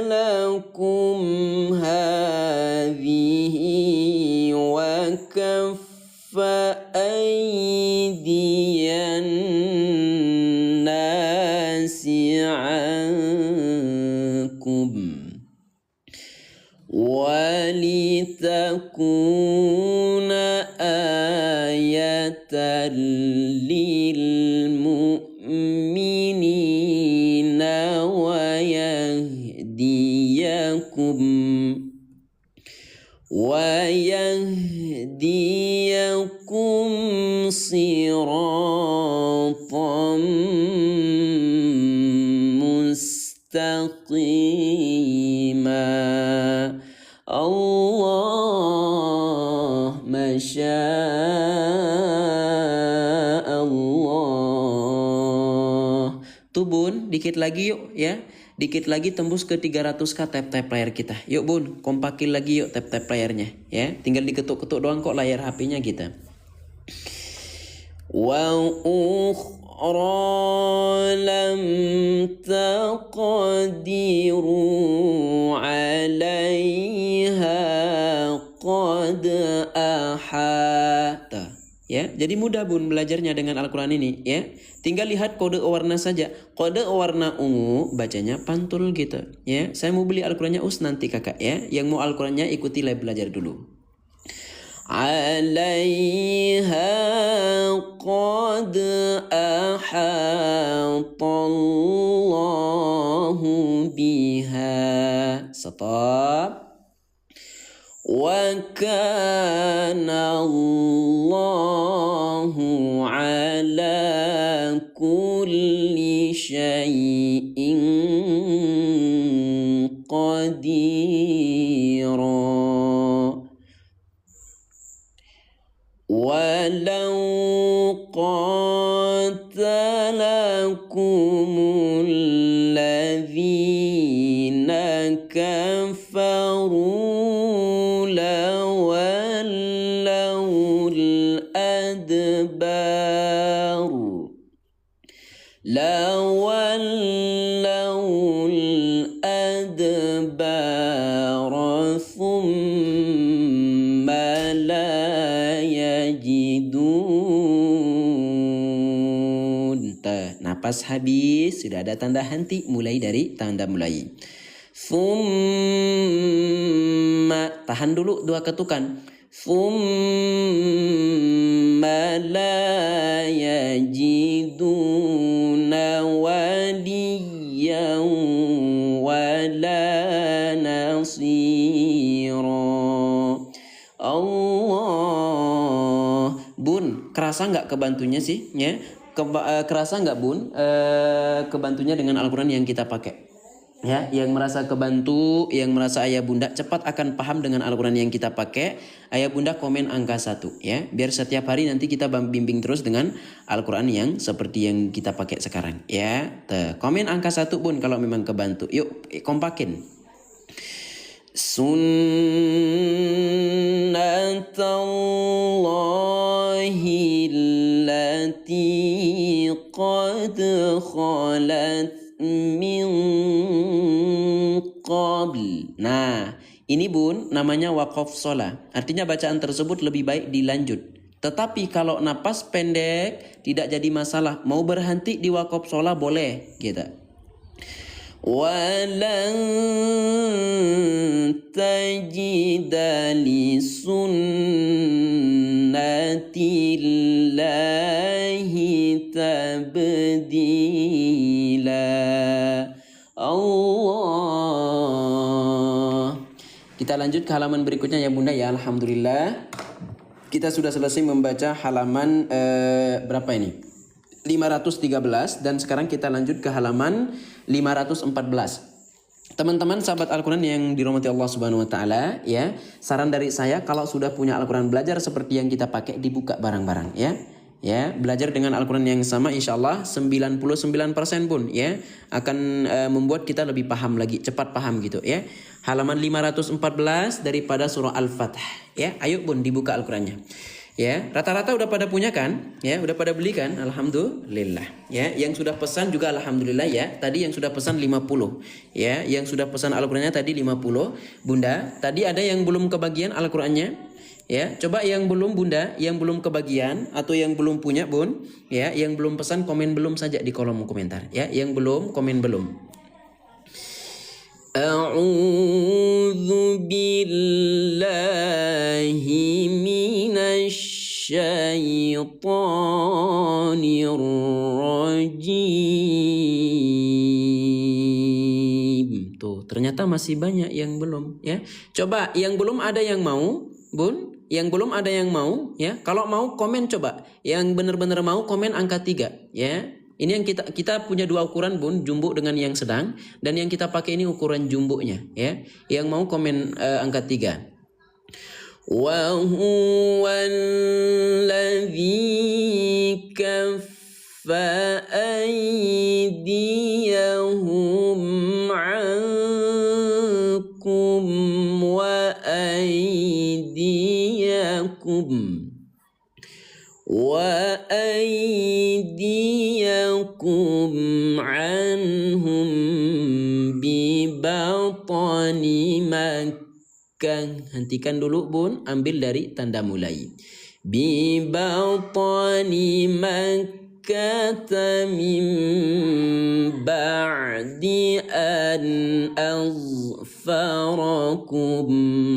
lakum hadhihi wa kaffara أيدي الناس عنكم ولتكون آية للمؤمنين ويهديكم صراطا مستقيما الله ما شاء Allah. Tuh bun, dikit lagi yuk ya. Dikit lagi tembus ke 300k tap-tap layar kita. Yuk bun, kompakin lagi yuk tap-tap layarnya ya. Tinggal diketuk-ketuk doang kok layar HP-nya kita. Wa ukhra lam taqdiru 'alaiha qad ahata. Ya, jadi mudah bun belajarnya dengan Al-Quran ini ya. Tinggal lihat kode warna saja. Kode warna ungu bacanya pantul gitu ya. Saya mau beli Al-Qurannya nanti kakak ya. Yang mau Al-Qurannya ikuti live belajar dulu. Alaiha qad ahatallahu biha. Stop. Wa kana Allahu ala kulli syai'in qadira. Walau qatalakumul ladzina kafaru لولوا الأدبار ثم لا يجدون. Napas habis, sudah ada tanda henti mulai dari tanda mulai. Thumma, tahan dulu dua ketukan. Thumma la yajiduna waliyan wala nasira. Allah. Bun, kerasa nggak kebantunya sih? Ya? Kerasa nggak bun kebantunya dengan Al-Quran yang kita pakai? Ya, yang merasa kebantu, yang merasa ayah bunda cepat akan paham dengan Al-Quran yang kita pakai, ayah bunda komen angka 1 ya, biar setiap hari nanti kita bimbing terus dengan Al-Quran yang seperti yang kita pakai sekarang ya. Komen angka 1 bun kalau memang kebantu. Yuk kompakin. Sunnatullahi allati qad khalat min qabl. Nah, ini bun namanya waqaf sholah. Artinya bacaan tersebut lebih baik dilanjut. Tetapi kalau napas pendek tidak jadi masalah. Mau berhenti di waqaf sholah boleh gitu. Walan tajida li sunnatillahi tabdila. Allah. Kita lanjut ke halaman berikutnya ya bunda ya. Alhamdulillah kita sudah selesai membaca halaman berapa ini? 513 dan sekarang kita lanjut ke halaman 514. Teman-teman sahabat Al-Quran yang dirahmati Allah Subhanahu wa taala ya, saran dari saya kalau sudah punya Al-Quran belajar seperti yang kita pakai dibuka barang-barang ya. Ya, belajar dengan Al-Quran yang sama insyaallah 99% pun ya akan membuat kita lebih paham lagi, cepat paham gitu ya. Halaman 514 daripada surah Al-Fath ya. Ayo bun dibuka Al-Qurannya. Ya, rata-rata udah pada punya kan? Ya, udah pada beli kan? Alhamdulillah. Ya, yang sudah pesan juga alhamdulillah ya. Tadi yang sudah pesan 50. Ya, yang sudah pesan Al-Qur'annya tadi 50. Bunda, tadi ada yang belum kebagian Al-Qur'annya? Ya, coba yang belum Bunda, yang belum kebagian atau yang belum punya Bun, ya, yang belum pesan komen belum saja di kolom komentar, ya, yang belum komen belum. A'udzu billahi minasyaitonir rajim. Tuh, ternyata masih banyak yang belum, ya. Coba yang belum ada yang mau, Bun? Yang belum ada yang mau, ya. Kalau mau komen coba. Yang benar-benar mau komen angka 3, ya. Ini yang kita punya dua ukuran Bun, jumbo dengan yang sedang, dan yang kita pakai ini ukuran jumbonya, ya. Yang mau komen angka 3. Wa huwallazi kaffa aydiyahum 'ankum wa aydiyakum anhum bibatni Makkah. Hentikan dulu Bun, ambil dari tanda mulai. Bibatni Makkah min ba'di an azfarakum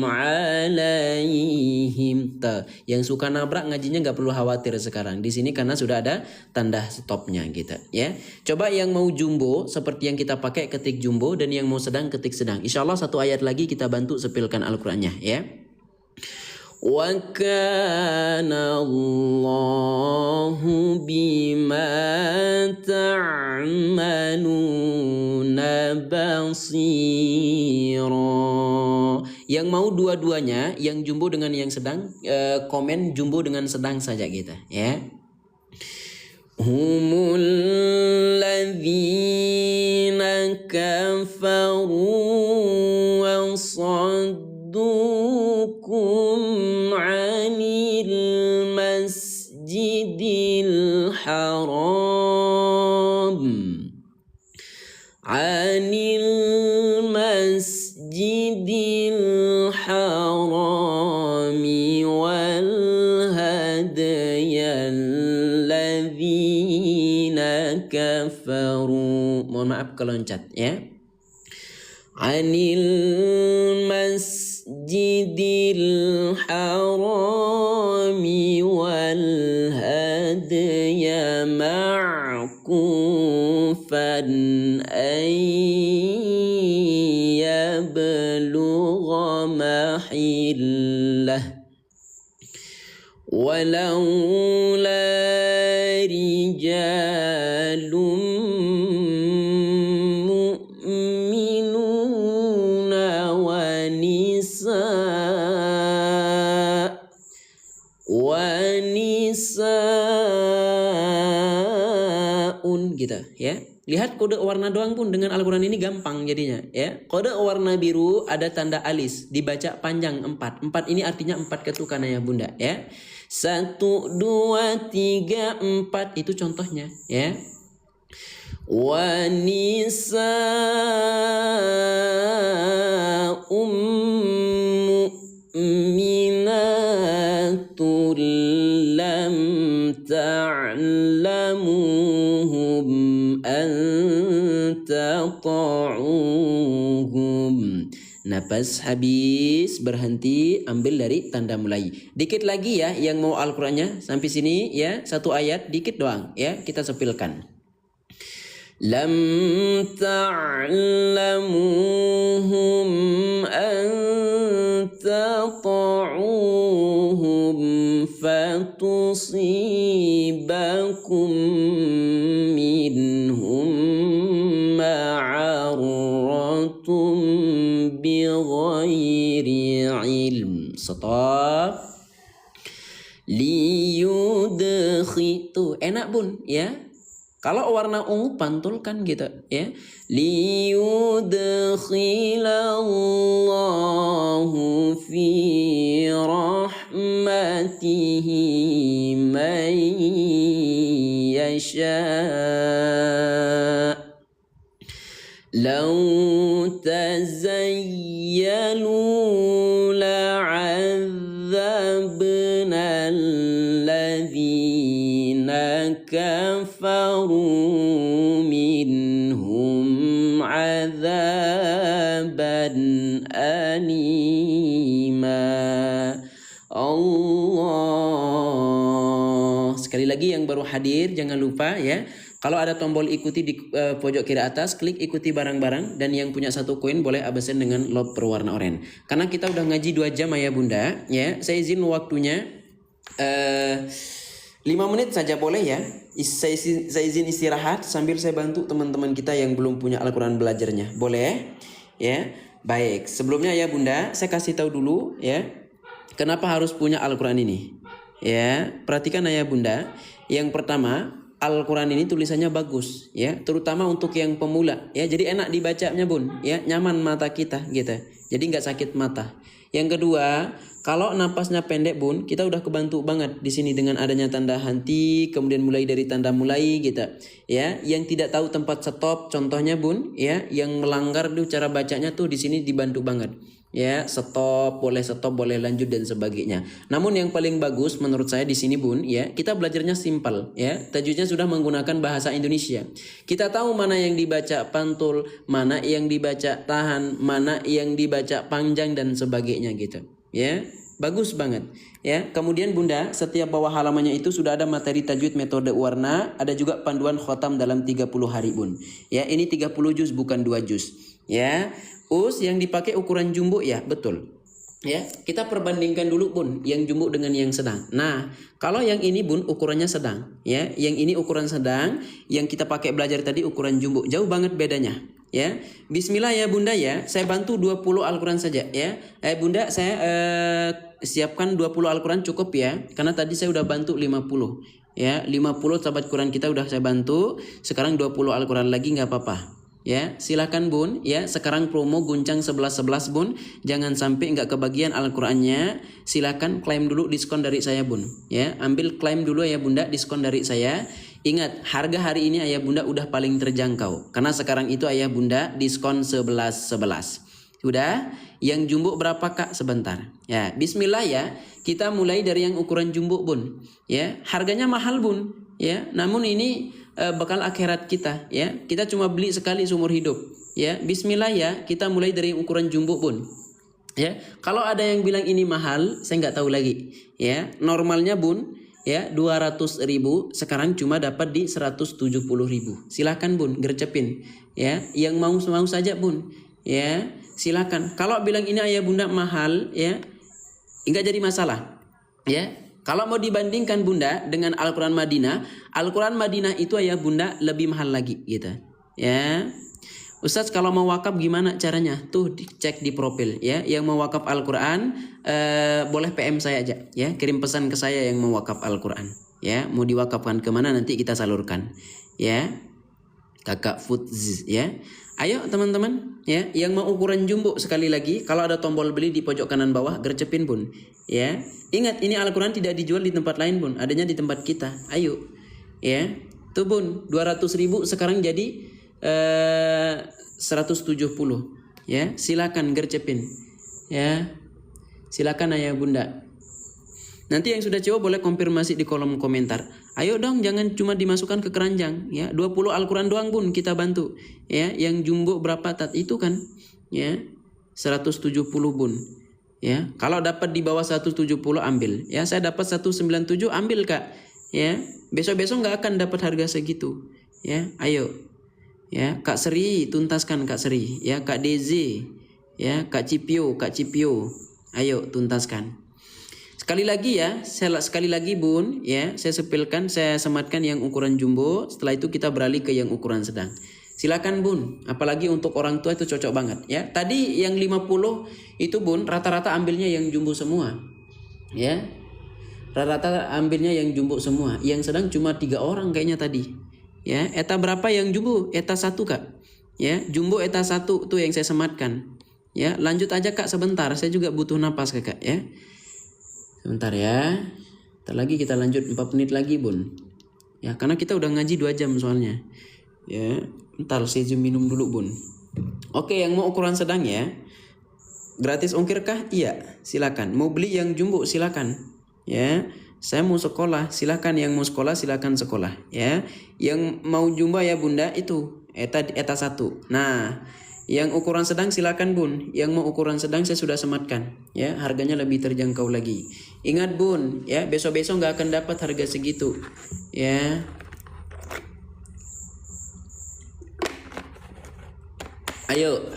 alaihim. Yang suka nabrak ngajinya nggak perlu khawatir sekarang di sini karena sudah ada tanda stopnya gitu, ya. Coba yang mau jumbo seperti yang kita pakai ketik jumbo, dan yang mau sedang ketik sedang. Insya Allah satu ayat lagi kita bantu sepilkan Al-Qur'annya, ya. Wa kana Allahu bima ta'maluna basira. Yang mau dua-duanya, yang jumbo dengan yang sedang, komen jumbo dengan sedang saja kita, ya. Humul ladzina kafaru wa saddukum 'anil masjidil haram 'anil masjidil harami wal hadayal ladzina kafaru. Mohon maaf keloncat, ya. 'Anil masjidil harami wal hadaya ma'kufan an yablugha mahillah walaula rijalun mu'minuna wa nisa'un gitu, ya. Lihat kode warna doang Pun dengan Al-Quran ini gampang jadinya, ya. Kode warna biru ada tanda alis, dibaca panjang 4. 4 ini artinya 4 ketukan ya Bunda, ya. 1, 2, 3, 4 itu contohnya, ya. Wa nisa'um mu'minatul lam ta'lamuhum an taqa'uhum. Napas habis, berhenti, ambil dari tanda mulai. Dikit lagi ya yang mau Al-Qur'annya sampai sini, ya. Satu ayat dikit doang, ya. Kita sepilkan. Lam ta'lamuhum an taqa'uhum fatusibakum minhum ma'arratum bighairi ilm. Stop. Liyudkhitu. Enak Bun, ya. Kalau warna ungu pantulkan gitu, ya. Liyudkhilallahu fi rahmatihi man yasha. Law tazayyalu la'adzabna كفروا منهم عذابا أليما. Allah. Sekali lagi yang baru hadir jangan lupa ya, kalau ada tombol ikuti di pojok kiri atas, klik ikuti barang-barang, dan yang punya 1 koin boleh absen dengan lob berwarna oranye. Karena kita udah ngaji 2 jam ayah bunda ya, saya izin waktunya 5 menit saja boleh ya. Saya izin istirahat sambil saya bantu teman-teman kita yang belum punya Al-Quran belajarnya. Boleh ya? Baik, sebelumnya ya bunda, saya kasih tahu dulu ya, kenapa harus punya Al-Quran ini. Ya, perhatikan ayah bunda. Yang pertama, Al-Quran ini tulisannya bagus ya, terutama untuk yang pemula ya. Jadi enak dibacanya bun ya, nyaman mata kita gitu. Jadi nggak sakit mata. Yang kedua, kalau napasnya pendek bun, kita udah kebantu banget di sini dengan adanya tanda henti, kemudian mulai dari tanda mulai gitu ya. Yang tidak tahu tempat stop, contohnya bun ya, yang melanggar tuh cara bacanya tuh di sini dibantu banget. Ya, stop, boleh lanjut dan sebagainya. Namun yang paling bagus menurut saya di sini bun ya, kita belajarnya simpel ya. Tajwidnya sudah menggunakan bahasa Indonesia. Kita tahu mana yang dibaca pantul, mana yang dibaca tahan, mana yang dibaca panjang dan sebagainya gitu. Ya, bagus banget. Ya, kemudian bunda, setiap bawah halamannya itu sudah ada materi tajwid metode warna, ada juga panduan khotam dalam 30 hari bun. Ya, ini 30 juz bukan 2 juz. Ya, yang dipakai ukuran jumbo ya, betul. Ya, kita perbandingkan dulu bun, yang jumbo dengan yang sedang. Nah, kalau yang ini bun ukurannya sedang, ya, yang ini ukuran sedang, yang kita pakai belajar tadi ukuran jumbo, jauh banget bedanya. Ya, Bismillah ya bunda ya, saya bantu 20 Al-Quran saja ya. Bunda, saya siapkan 20 Al-Quran cukup ya, karena tadi saya udah bantu 50. Ya, 50 sahabat Quran kita udah saya bantu, sekarang 20 Al-Quran lagi nggak apa-apa. Ya, silakan bun ya, sekarang promo guncang 11-11 bun, jangan sampai nggak kebagian Al-Qurannya. Silakan klaim dulu diskon dari saya bun ya, ambil klaim dulu ya bunda, diskon dari saya. Ingat, harga hari ini ayah bunda udah paling terjangkau, karena sekarang itu ayah bunda diskon 11-11. Sudah, yang jumbo berapa kak? Sebentar ya, Bismillah ya, kita mulai dari yang ukuran jumbo bun ya, harganya mahal bun ya, namun ini bakal akhirat kita ya, kita cuma beli sekali seumur hidup ya. Bismillah ya, kita mulai dari ukuran jumbo bun ya. Kalau ada yang bilang ini mahal, saya nggak tahu lagi ya. Normalnya bun ya 200.000, sekarang cuma dapat di 170.000. Silakan bun gercepin ya, yang mau saja bun ya, silakan. Kalau bilang ini ayah bunda mahal ya, nggak jadi masalah ya. Kalau mau dibandingkan bunda dengan Al-Quran Madinah, Al-Quran Madinah itu ayah bunda lebih mahal lagi gitu ya. Ustadz, kalau mau wakaf gimana caranya? Tuh dicek di profil ya. Yang mau wakaf Al-Quran boleh PM saya aja ya, kirim pesan ke saya yang mau wakaf Al-Quran ya. Mau diwakafkan kemana nanti kita salurkan ya. Kakak Futz ya. Ayo teman-teman ya, yang mau ukuran jumbo sekali lagi, kalau ada tombol beli di pojok kanan bawah, gercepin bun ya. Ingat, ini Al-Quran tidak dijual di tempat lain bun, adanya di tempat kita. Ayo ya, tuh bun 200.000 sekarang jadi 170 ya. Silakan gercepin ya, silakan ayah bunda. Nanti yang sudah coba boleh konfirmasi di kolom komentar. Ayo dong, jangan cuma dimasukkan ke keranjang ya. 20 Al-Quran doang bun kita bantu ya. Yang jumbo berapa tat itu kan ya, 170 bun ya. Kalau dapat di bawah 170 ambil ya. Saya dapat 197 ambil kak ya. Besok-besok nggak akan dapat harga segitu ya. Ayo ya, Kak Sri tuntaskan, Kak Sri ya, Kak Dezi ya, Kak Cipio, ayo tuntaskan. Sekali lagi ya, sekali lagi bun ya, saya sepilkan, saya sematkan yang ukuran jumbo. Setelah itu kita beralih ke yang ukuran sedang. Silakan bun, apalagi untuk orang tua itu cocok banget ya. Tadi yang 50 itu bun rata-rata ambilnya yang jumbo semua ya. Rata-rata ambilnya yang jumbo semua. Yang sedang cuma 3 orang kayaknya tadi ya. Eta berapa yang jumbo? Eta 1 kak ya, jumbo eta 1 tuh yang saya sematkan ya. Lanjut aja kak sebentar, saya juga butuh napas kakak ya. Sebentar ya, ntar lagi kita lanjut 4 menit lagi bun ya, karena kita udah ngaji 2 jam soalnya ya. Ntar saya minum dulu bun. Oke, yang mau ukuran sedang ya, gratis ongkir kah? Iya, silakan. Mau beli yang jumbo silakan ya. Saya mau sekolah, silakan. Yang mau sekolah silakan sekolah ya. Yang mau jumbo ya bunda itu eta 1. Nah, yang ukuran sedang silakan bun. Yang mau ukuran sedang saya sudah sematkan ya, harganya lebih terjangkau lagi. Ingat bun ya, besok-besok nggak akan dapat harga segitu ya. Ayo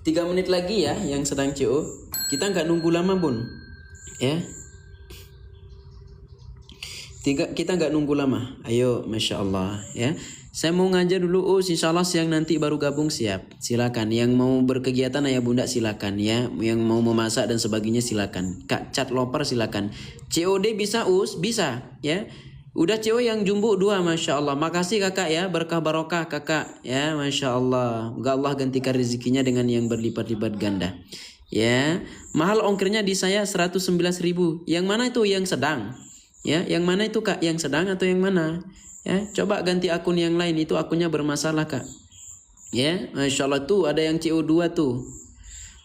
3 menit lagi ya yang sedang CO. Kita nggak nunggu lama bun ya. Kita nggak nunggu lama. Ayo, masya Allah ya. Saya mau ngajar dulu. Insya Allah siang nanti baru gabung siap. Silakan. Yang mau berkegiatan ayah bunda silakan ya. Yang mau memasak dan sebagainya silakan. Kak cat loper silakan. COD bisa bisa ya. Udah CO yang jumbo 2, masya Allah. Makasih kakak ya, berkah barokah kakak ya, masya Allah. Semoga Allah gantikan rezekinya dengan yang berlipat-lipat ganda. Ya, mahal ongkirnya di saya 111.000. Yang mana itu yang sedang? Ya, yang mana itu kak? Yang sedang atau yang mana? Ya, coba ganti akun yang lain, itu akunnya bermasalah kak. Ya, masya Allah tuh ada yang CO2 tuh.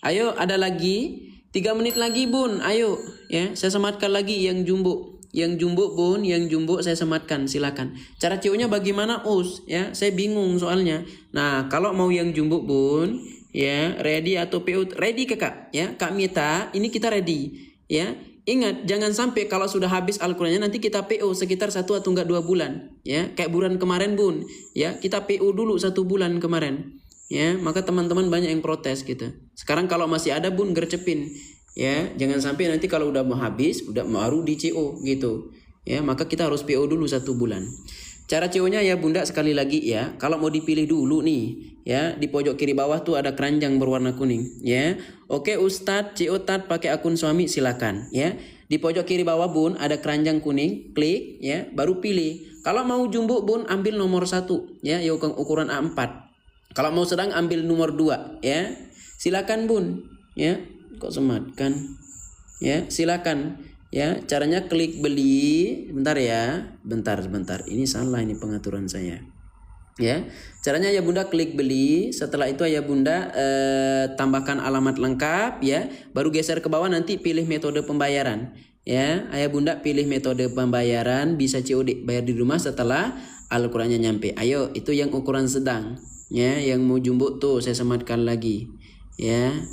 Ayo ada lagi 3 menit lagi bun. Ayo ya, saya sematkan lagi yang jumbo. Yang jumbo bun, yang jumbo saya sematkan silakan. Cara CO-nya bagaimana ya? Saya bingung soalnya. Nah kalau mau yang jumbo bun, ya ready atau PO ready kakak ya. Kak Mita, ini kita ready ya. Ingat, jangan sampai kalau sudah habis Al-Qur'annya nanti kita PO sekitar 1 atau enggak 2 bulan. Ya, kayak bulan kemarin bun. Ya, kita PO dulu 1 bulan kemarin. Ya, maka teman-teman banyak yang protes gitu. Sekarang kalau masih ada bun gercepin. Ya, jangan sampai nanti kalau udah mau habis, udah baru di CO gitu. Ya, maka kita harus PO dulu 1 bulan. Cara CO-nya ya bunda sekali lagi ya. Kalau mau dipilih dulu nih, ya di pojok kiri bawah tuh ada keranjang berwarna kuning, ya. Oke Ustadz, CO tat pakai akun suami silakan, ya. Di pojok kiri bawah bun ada keranjang kuning, klik, ya, baru pilih. Kalau mau jumbo bun ambil nomor 1, ya, ukuran A4. Kalau mau sedang ambil nomor 2, ya. Silakan bun, ya. Kok sematkan, ya, silakan. Ya, caranya klik beli. Bentar ya. Bentar. Ini salah ini pengaturan saya. Ya. Caranya ya Bunda klik beli. Setelah itu ya Bunda tambahkan alamat lengkap ya. Baru geser ke bawah nanti pilih metode pembayaran. Ya, ayah Bunda pilih metode pembayaran bisa COD bayar di rumah setelah Al-Qur'annya nyampe. Ayo, itu yang ukuran sedang. Ya, yang mau jumbo tuh saya sematkan lagi. Ya.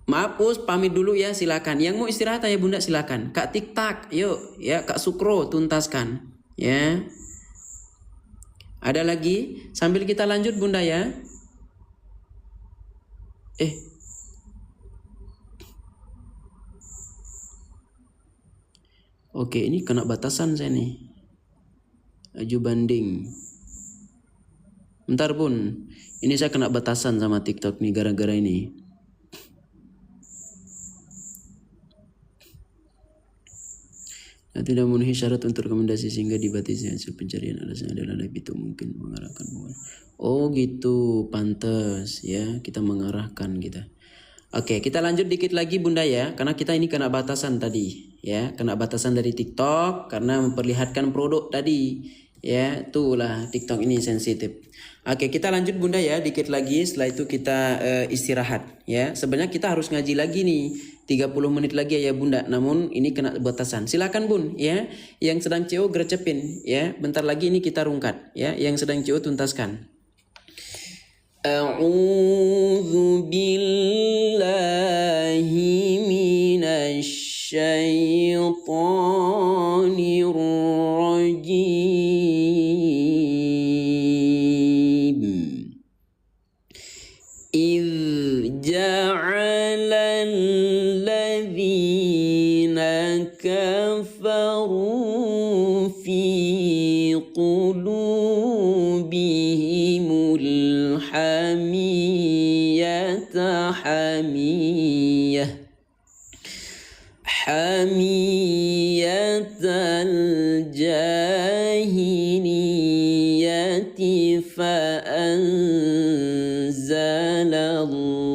Maaf Us, pamit dulu ya silakan. Yang mau istirahat ya Bunda silakan. Kak Tiktak, yuk ya Kak Sukro tuntaskan. Ya. Ada lagi? Sambil kita lanjut Bunda ya. Oke, ini kena batasan saya nih. Aju banding. Bentar Bun. Ini saya kena batasan sama TikTok nih gara-gara ini. Tidak memenuhi syarat untuk rekomendasi sehingga dibatasi hasil pencarian, alasan adalah lebih itu mungkin mengarahkan bukan. Oh gitu, pantas ya kita mengarahkan kita. Oke, kita lanjut dikit lagi Bunda ya, karena kita ini kena batasan tadi ya, kena batasan dari TikTok karena memperlihatkan produk tadi ya, itulah TikTok ini sensitif. Oke, kita lanjut Bunda ya, dikit lagi setelah itu kita istirahat ya. Sebenarnya kita harus ngaji lagi nih 30 menit lagi ya Bunda, namun ini kena batasan. Silakan Bun ya, yang sedang CO gercepin ya. Bentar lagi ini kita rungkat ya, yang sedang CO tuntaskan. A'udzu billahi minasy syaithanir rajim. Ja'alal ladzina kafaru fi qulubihimul hamiyata hamiyatal jahiliyati fa'anzalallahu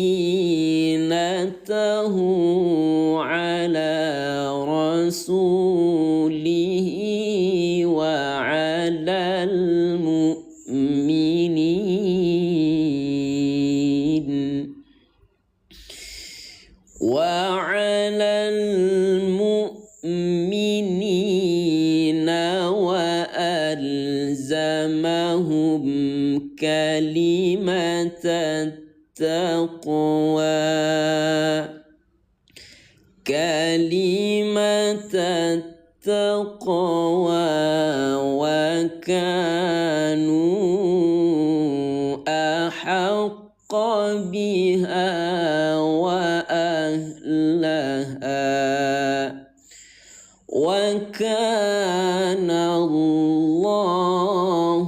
sakinatahu ala rasulihi wa ala التقوى كلمة التقوى وكانوا أحق بها وأهلها وكان الله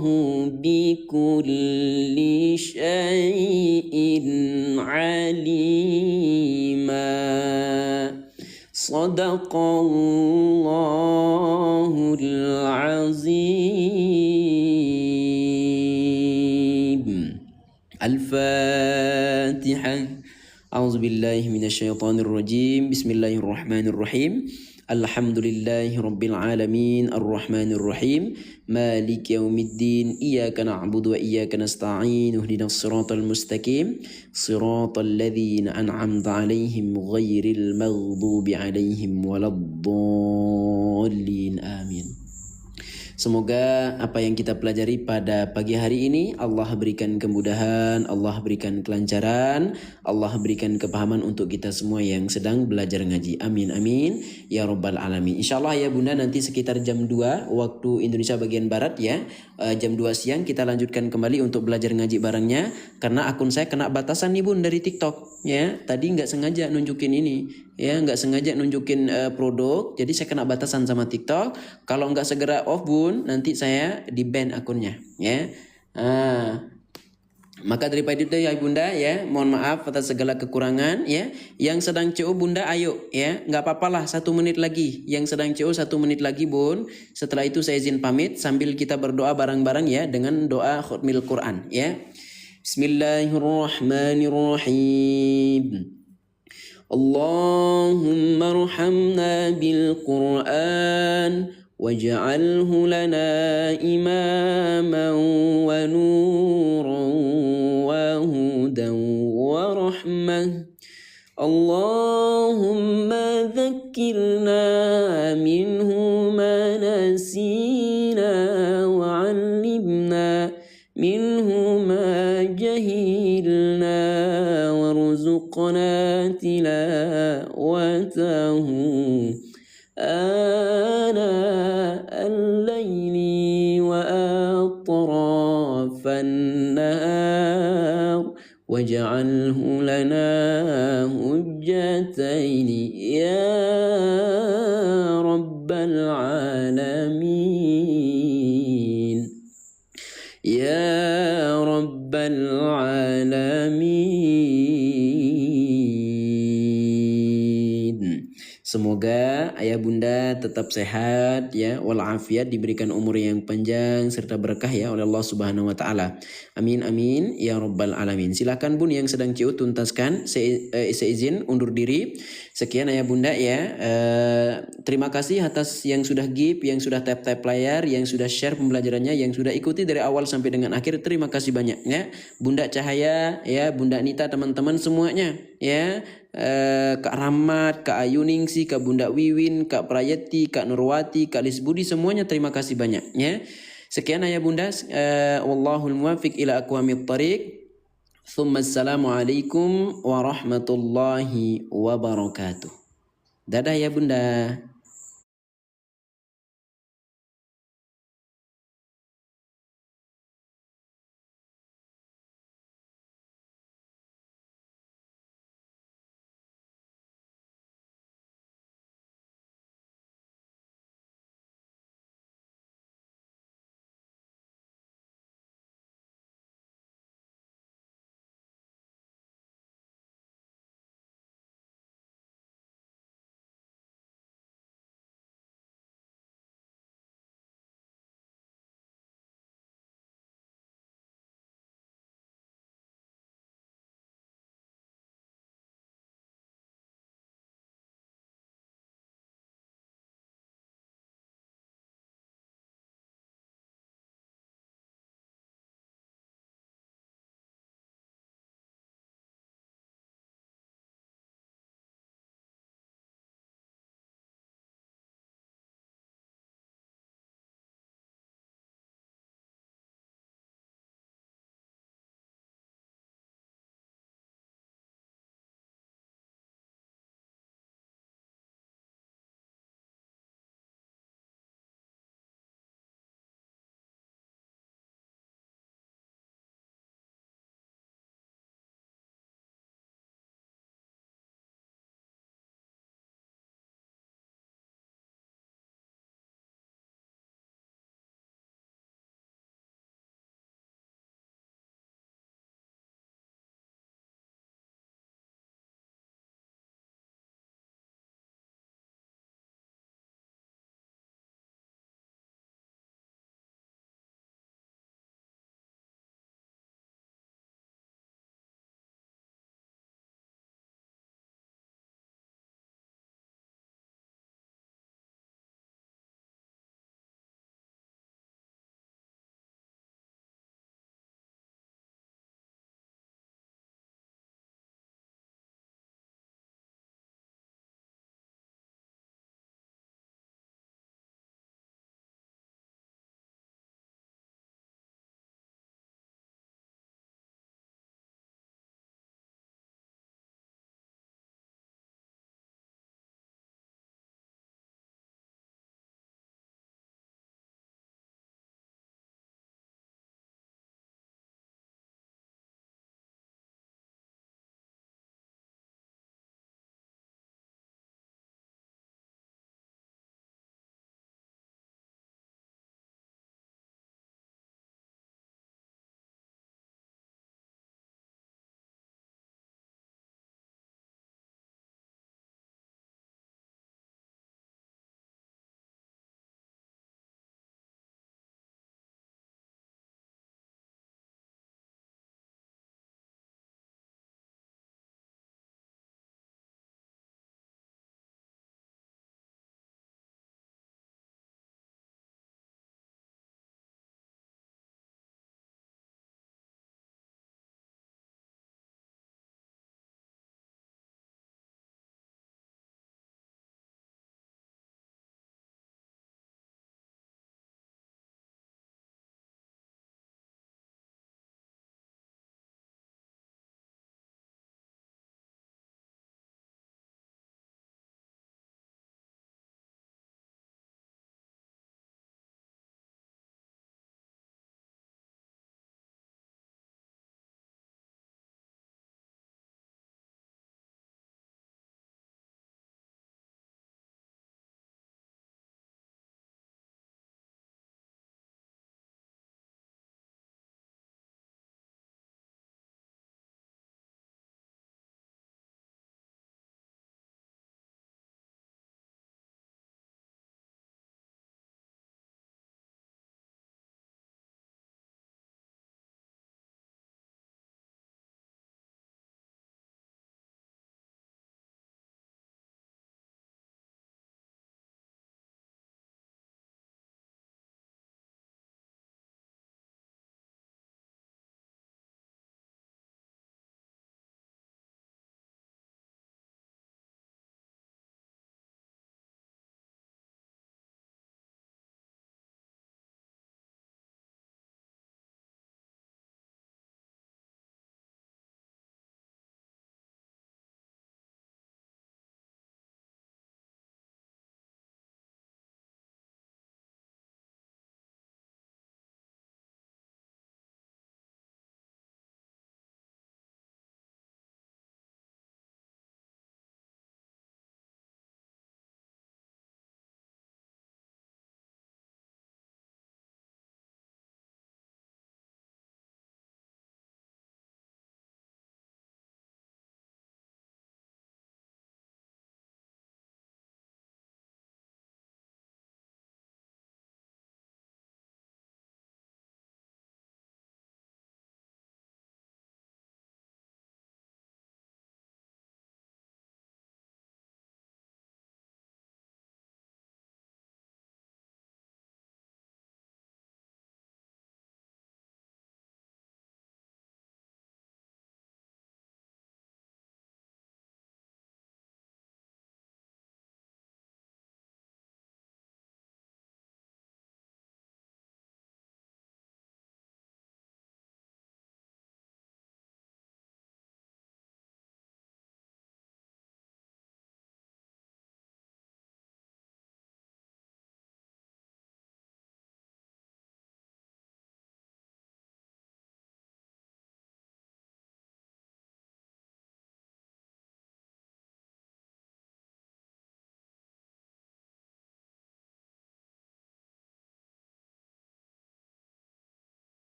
بكل شيء عليما صدق الله العظيم الفاتحة أعوذ بالله من الشيطان الرجيم بسم الله الرحمن الرحيم الحمد لله رب العالمين الرحمن الرحيم مالك يوم الدين إياك نعبد وإياك نستعين اهدنا الصراط المستقيم صراط الذين أنعمت عليهم غير المغضوب عليهم ولا الضالين آمين. Semoga apa yang kita pelajari pada pagi hari ini Allah berikan kemudahan, Allah berikan kelancaran, Allah berikan kepahaman untuk kita semua yang sedang belajar ngaji. Amin amin ya rabbal alamin. Insyaallah ya Bunda, nanti sekitar jam 2 waktu Indonesia bagian barat ya, jam 2 siang kita lanjutkan kembali untuk belajar ngaji barengnya, karena akun saya kena batasan nih Bun dari TikTok ya. Tadi nggak sengaja nunjukin ini ya, nggak sengaja nunjukin produk, jadi saya kena batasan sama TikTok. Kalau nggak segera off Bun, nanti saya di ban akunnya ya. Maka daripada itu ya Bunda ya, mohon maaf atas segala kekurangan ya. Yang sedang CO Bunda ayo ya, nggak apa-apalah 1 menit lagi. Yang sedang CO 1 menit lagi Bun. Setelah itu saya izin pamit sambil kita berdoa bareng-bareng ya dengan doa khutmil Quran ya. Bismillahirrahmanirrahim. اللهم ارحمنا بالقرآن واجعله لنا إماما ونورا وهدى ورحمة اللهم ذكرنا منه ما نسينا وعلمنا منه ما جهلنا وارزقنا تلاوته آناء الليل وأطراف النهار واجعله لنا حجتين يا رب العالمين يا رب العالمين. Semoga ayah bunda tetap sehat ya, walafiat, diberikan umur yang panjang serta berkah ya oleh Allah Subhanahu wa taala. Amin amin ya rabbal alamin. Silakan Bun yang sedang CU tuntaskan. Saya izin undur diri. Sekian ayah bunda ya. Terima kasih atas yang sudah give, yang sudah tap layar, yang sudah share pembelajarannya, yang sudah ikuti dari awal sampai dengan akhir. Terima kasih banyak ya. Bunda Cahaya ya, Bunda Nita, teman-teman semuanya ya. Kak Rahmat, Kak Ayuningsi, Kak Bunda Wiwin, Kak Prayeti, Kak Nurwati, Kak Lisbudi, semuanya terima kasih banyak ya. Sekian ayah bunda, wallahul muwaffiq ila aqwamit thariq. Assalamualaikum warahmatullahi wabarakatuh. Dadah ya bunda.